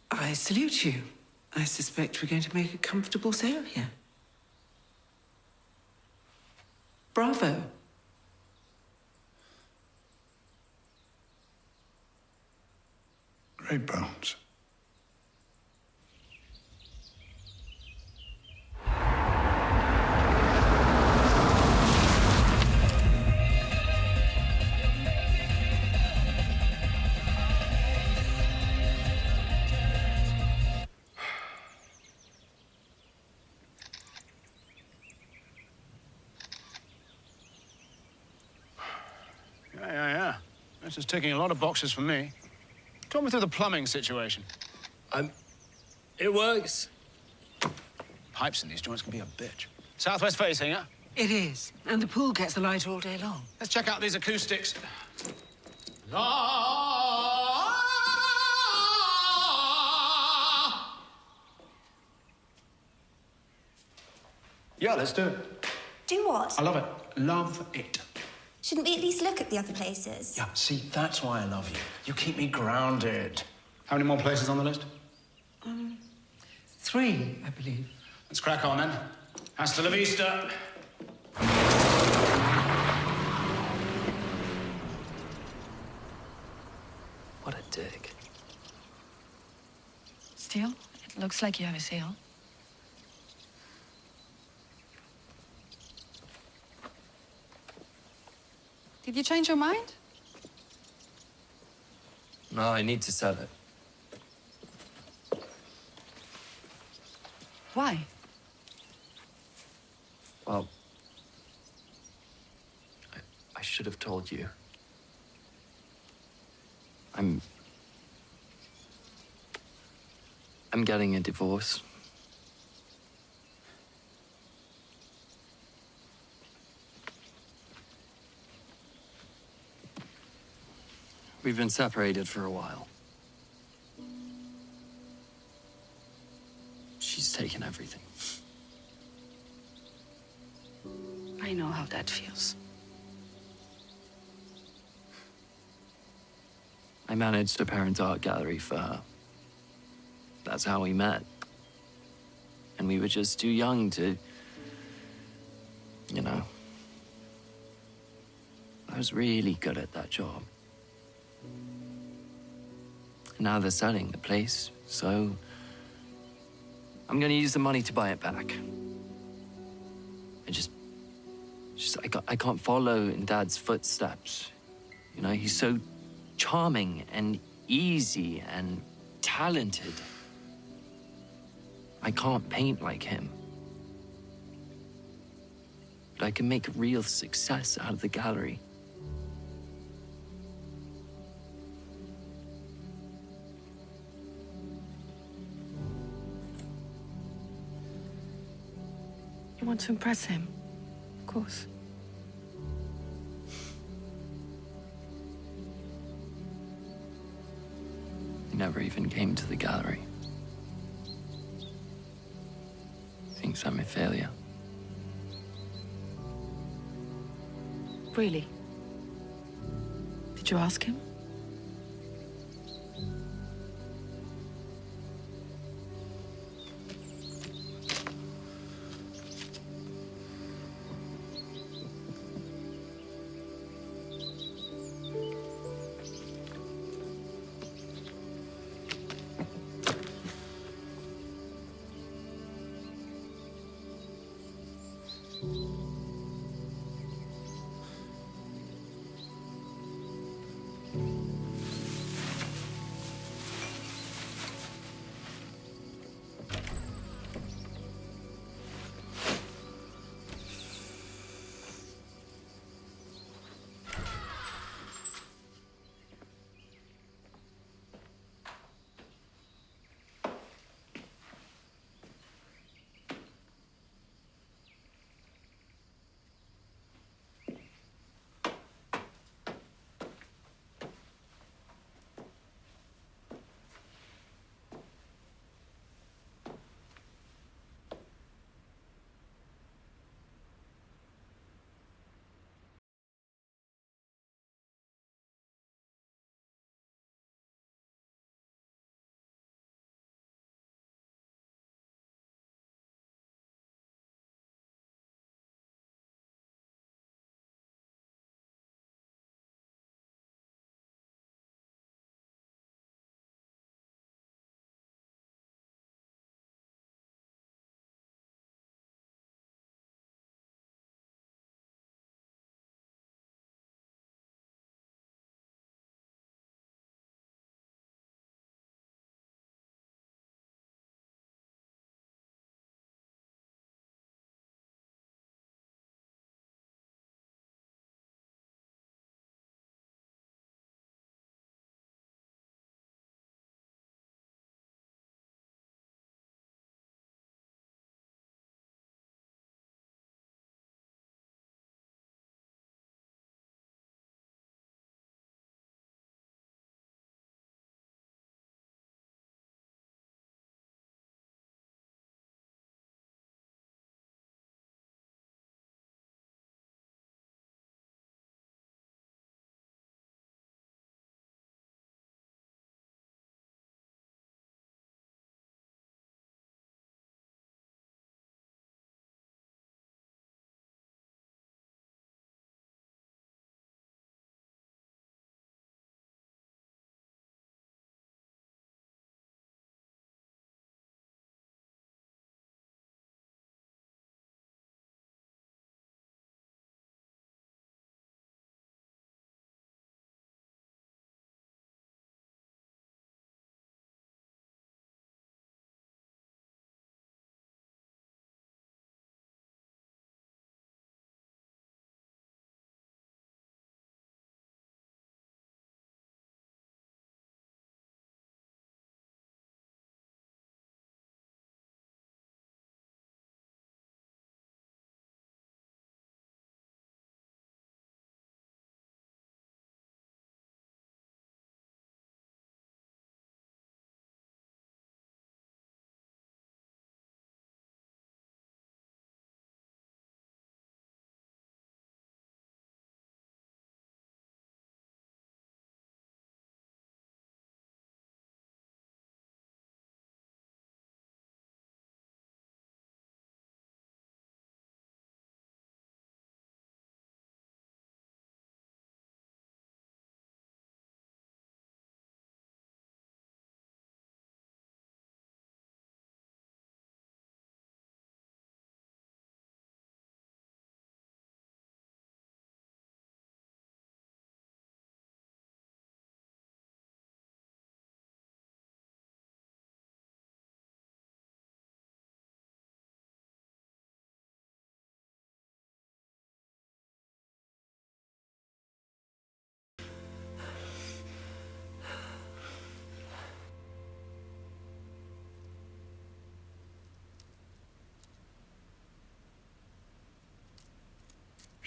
I salute you. I suspect we're going to make a comfortable sale here. Bravo. Great bones. Yeah. This is ticking a lot of boxes for me. Talk me through the plumbing situation. It works. Pipes in these joints can be a bitch. Southwest facing, yeah? It is. And the pool gets the light all day long. Let's check out these acoustics. Yeah, let's do it. Do what? I love it. Love it. Shouldn't we at least look at the other places? Yeah, see, that's why I love you. You keep me grounded. How many more places on the list? 3, I believe. Let's crack on then. Hasta la vista. What a dick. Still, it looks like you have a sale. Did you change your mind? No, I need to sell it. Why? Well, I should have told you. I'm getting a divorce. We've been separated for a while. She's taken everything. I know how that feels. I managed a parent art gallery for her. That's how we met. And we were just too young to, you know. I was really good at that job. And now they're selling the place, so I'm gonna use the money to buy it back. I can't follow in Dad's footsteps. You know, he's so charming and easy and talented. I can't paint like him. But I can make a real success out of the gallery. You want to impress him, of course. He never even came to the gallery. Thinks I'm a failure. Really? Did you ask him?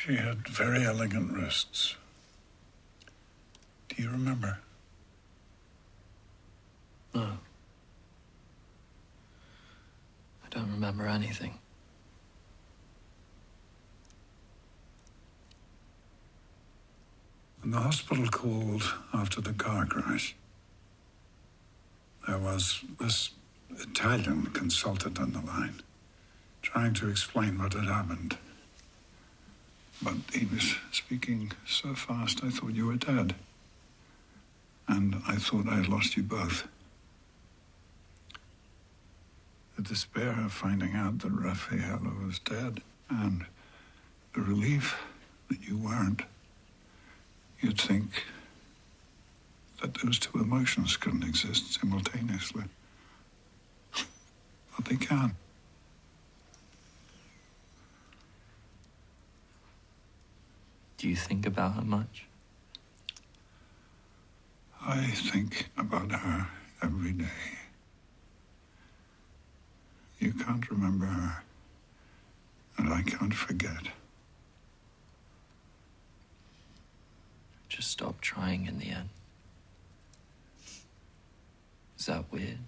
She had very elegant wrists. Do you remember? No. I don't remember anything. When the hospital called after the car crash, there was this Italian consultant on the line, trying to explain what had happened. But he was speaking so fast, I thought you were dead. And I thought I had lost you both. The despair of finding out that Raffaello was dead, and the relief that you weren't, you'd think that those two emotions couldn't exist simultaneously. But they can. Do you think about her much? I think about her every day. You can't remember her, and I can't forget. Just stop trying in the end. Is that weird?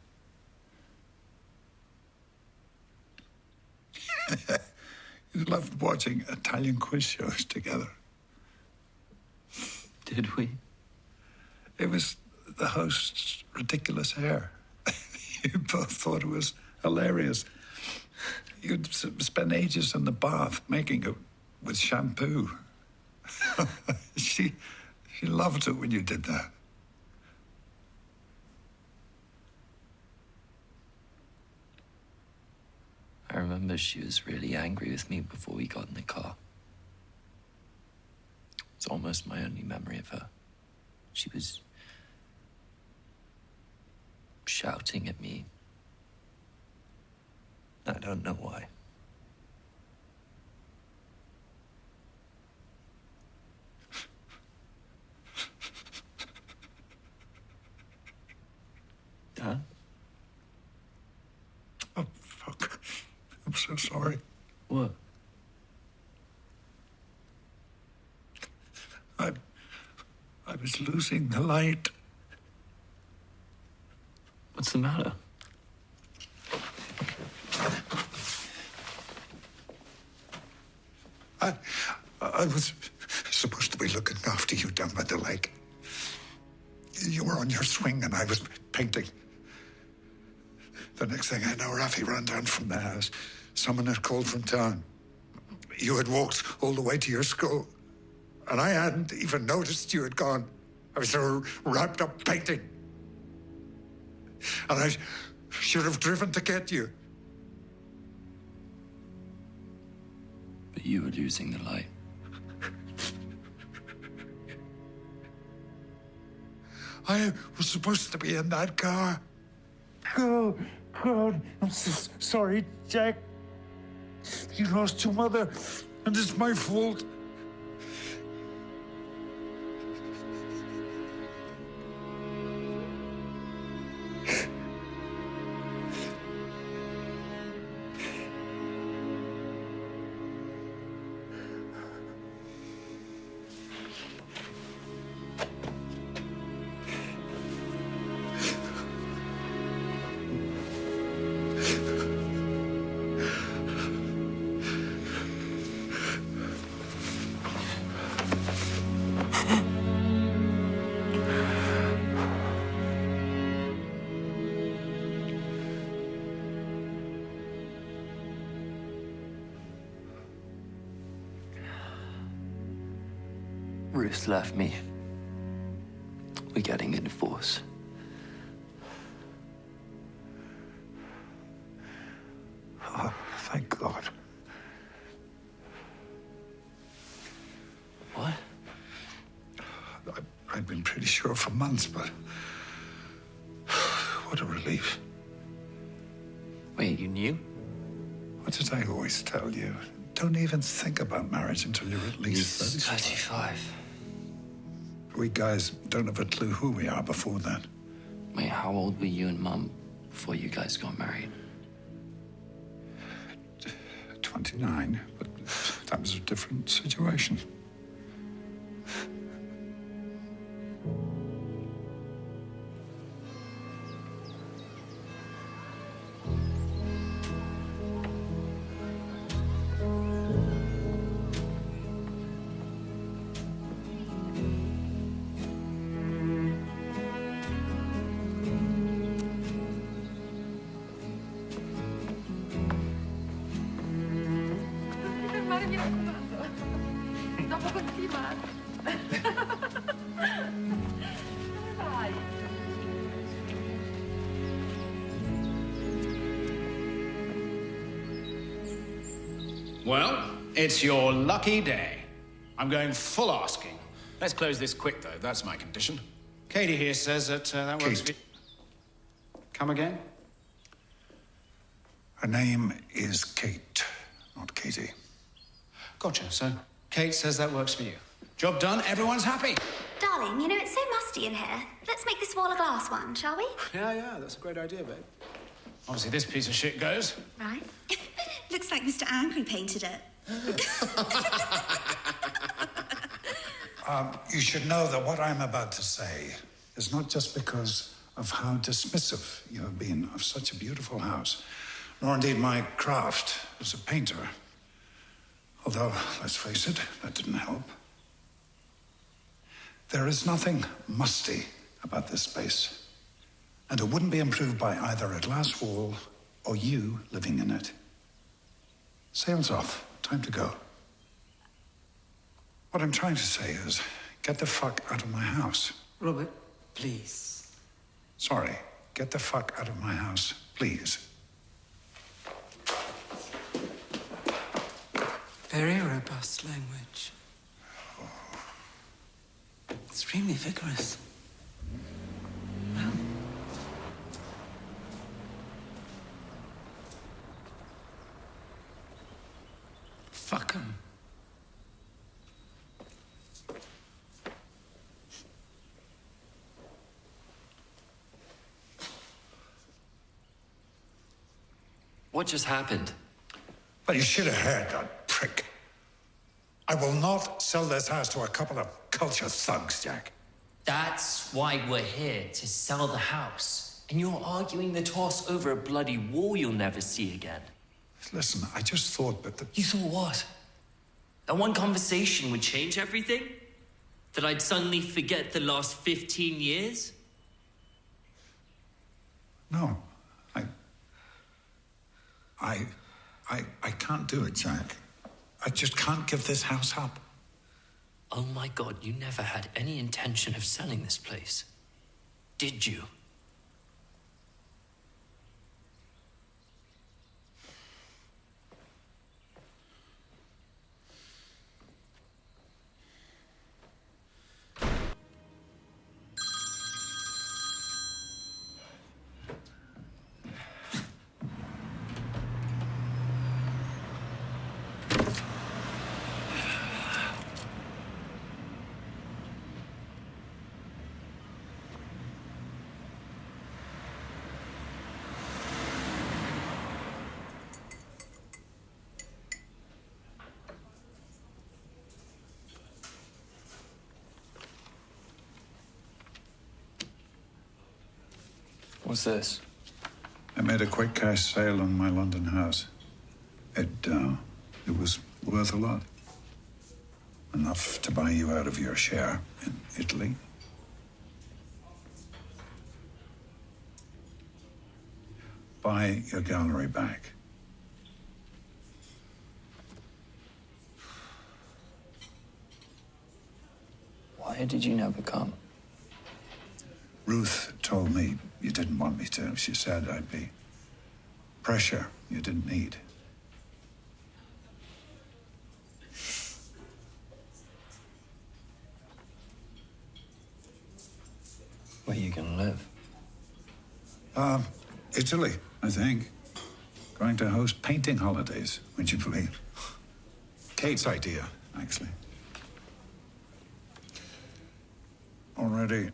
You loved watching Italian quiz shows together. Did we? It was the host's ridiculous hair. You both thought it was hilarious. You'd spend ages in the bath making it with shampoo. She loved it when you did that. I remember she was really angry with me before we got in the car. It's almost my only memory of her. She was shouting at me. I don't know why. Dad? Oh, fuck. I'm so sorry. What? I was losing the light. What's the matter? I was supposed to be looking after you down by the lake. You were on your swing and I was painting. The next thing I know, Rafi ran down from the house. Someone had called from town. You had walked all the way to your school. And I hadn't even noticed you had gone. I was so wrapped up painting. And I should have driven to get you. But you were losing the light. I was supposed to be in that car. Oh, God, I'm so sorry, Jack. You lost your mother, and it's my fault. Ruth left me. We're getting a divorce. Oh, thank God. What? I'd been pretty sure for months, but what a relief. Wait, you knew? What did I always tell you? Don't even think about marriage until you're at least 35. We guys don't have a clue who we are before then. Wait, how old were you and Mum before you guys got married? 29, but That was a different situation. Fermare, mi raccomando. Dopo continua. Dove vai? Well, it's your lucky day. I'm going full asking. Let's close this quick, though. That's my condition. Katie here says that that works for you. Come again? Her name is Kate, not Katie. Gotcha. So Kate says that works for you. Job done. Everyone's happy. Darling, you know, it's so musty in here. Let's make this wall a glass one, shall we? Yeah, that's a great idea, babe. Obviously, this piece of shit goes. Right. Looks like Mr. Angry painted it. You should know that what I'm about to say is not just because of how dismissive you have been of such a beautiful house, nor indeed my craft as a painter. Although, let's face it, that didn't help. There is nothing musty about this space, and it wouldn't be improved by either a glass wall or you living in it. Sails off. Time to go. What I'm trying to say is, get the fuck out of my house. Robert, please. Sorry, get the fuck out of my house, please. Very robust language. Extremely vigorous. Well. Fuck 'em. What just happened? But you should have heard that prick. I will not sell this house to a couple of culture thugs, Jack. That's why we're here, to sell the house. And you're arguing the toss over a bloody wall you'll never see again. Listen, I just thought that the... You thought what? That one conversation would change everything? That I'd suddenly forget the last 15 years? No. I can't do it, Jack. I just can't give this house up. Oh my God, you never had any intention of selling this place. Did you? What's this? I made a quick cash sale on my London house. It was worth a lot. Enough to buy you out of your share in Italy. Buy your gallery back. Why did you never come? Ruth told me you didn't want me to. She said I'd be pressure you didn't need. Where are you gonna live? Italy, I think. Going to host painting holidays, would you believe? Kate's idea, actually. Already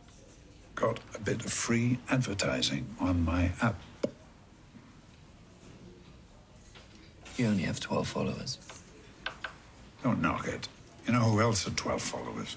got a bit of free advertising on my app. You only have 12 followers. Don't knock it. You know who else had 12 followers?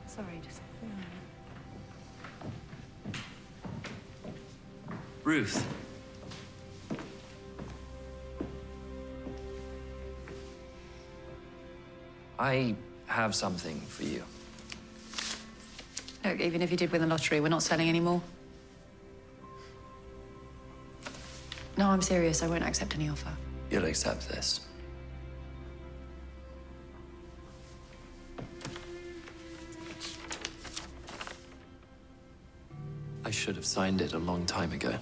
Sorry, just... Ruth. I have something for you. Look, even if you did win the lottery, we're not selling anymore. No, I'm serious. I won't accept any offer. You'll accept this. I should have signed it a long time ago.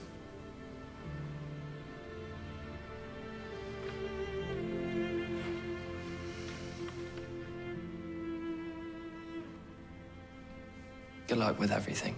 Good luck with everything.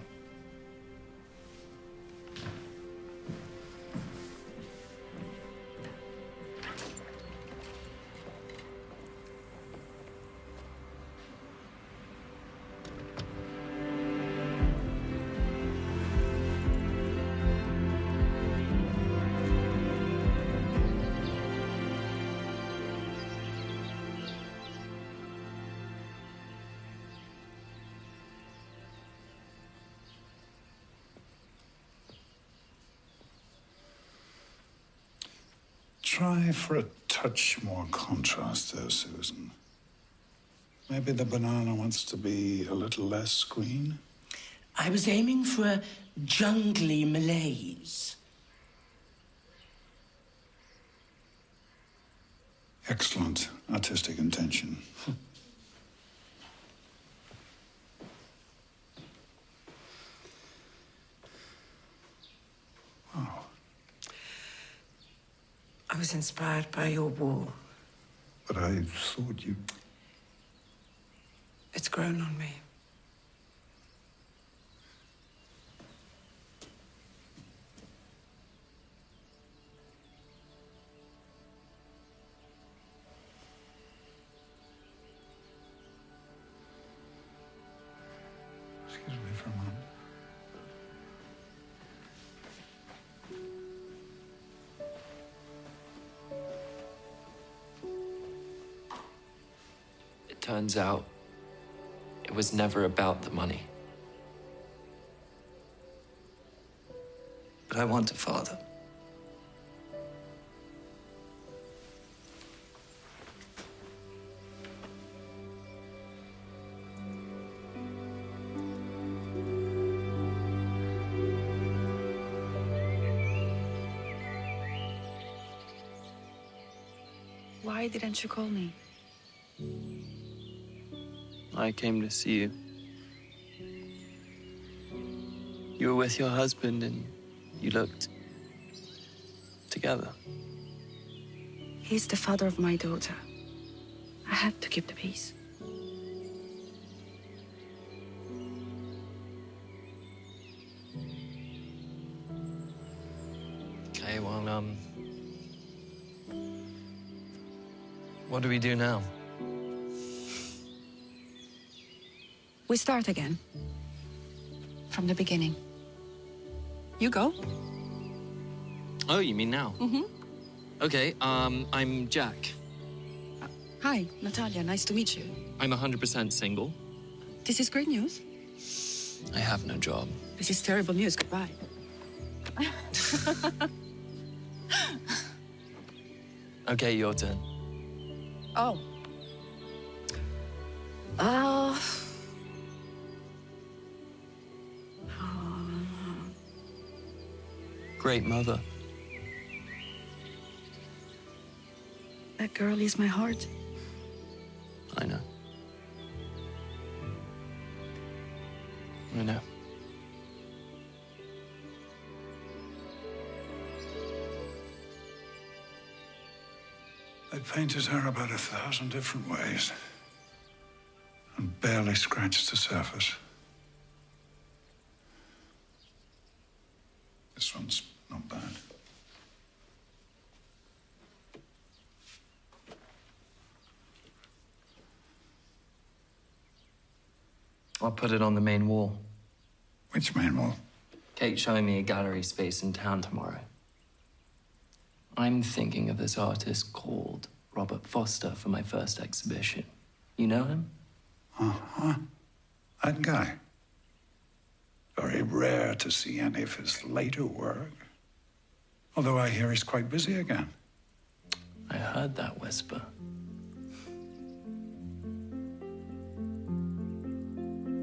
Try for a touch more contrast there, Susan. Maybe the banana wants to be a little less green? I was aiming for a jungly malaise. Excellent artistic intention. Wow. I was inspired by your wall. But I thought you... It's grown on me. Excuse me for a moment. It turns out it was never about the money. But I want a father. Why didn't you call me? I came to see you. You were with your husband and you looked together. He's the father of my daughter. I had to keep the peace. Okay, well, what do we do now? We start again. From the beginning. You go? Oh, you mean now? Mm-hmm. Okay, I'm Jack. Hi, Natalia. Nice to meet you. I'm 100% single. This is great news. I have no job. This is terrible news. Goodbye. Okay, your turn. Oh. Great mother. That girl is my heart. I know. I know. They painted her about 1,000 different ways and barely scratched the surface. This one's not bad. I'll put it on the main wall. Which main wall? Kate's showing me a gallery space in town tomorrow. I'm thinking of this artist called Robert Foster for my first exhibition. You know him? Uh-huh. That guy. Very rare to see any of his later work. Although I hear he's quite busy again. I heard that whisper.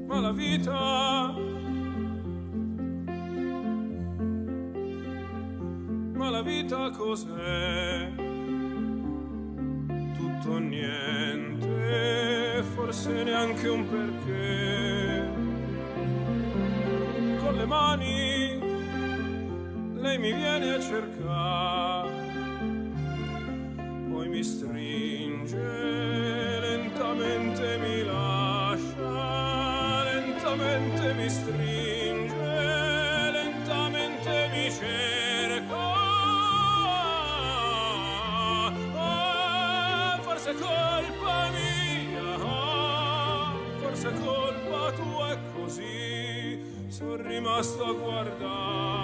Ma la vita, ma la vita cos'è? Tutto o niente, forse neanche un perché. Con le mani lei mi viene a cercare, poi mi stringe, lentamente mi lascia, lentamente mi stringe, lentamente mi cerca. Forse è colpa mia, forse è colpa tua, è così, sono rimasto a guardare.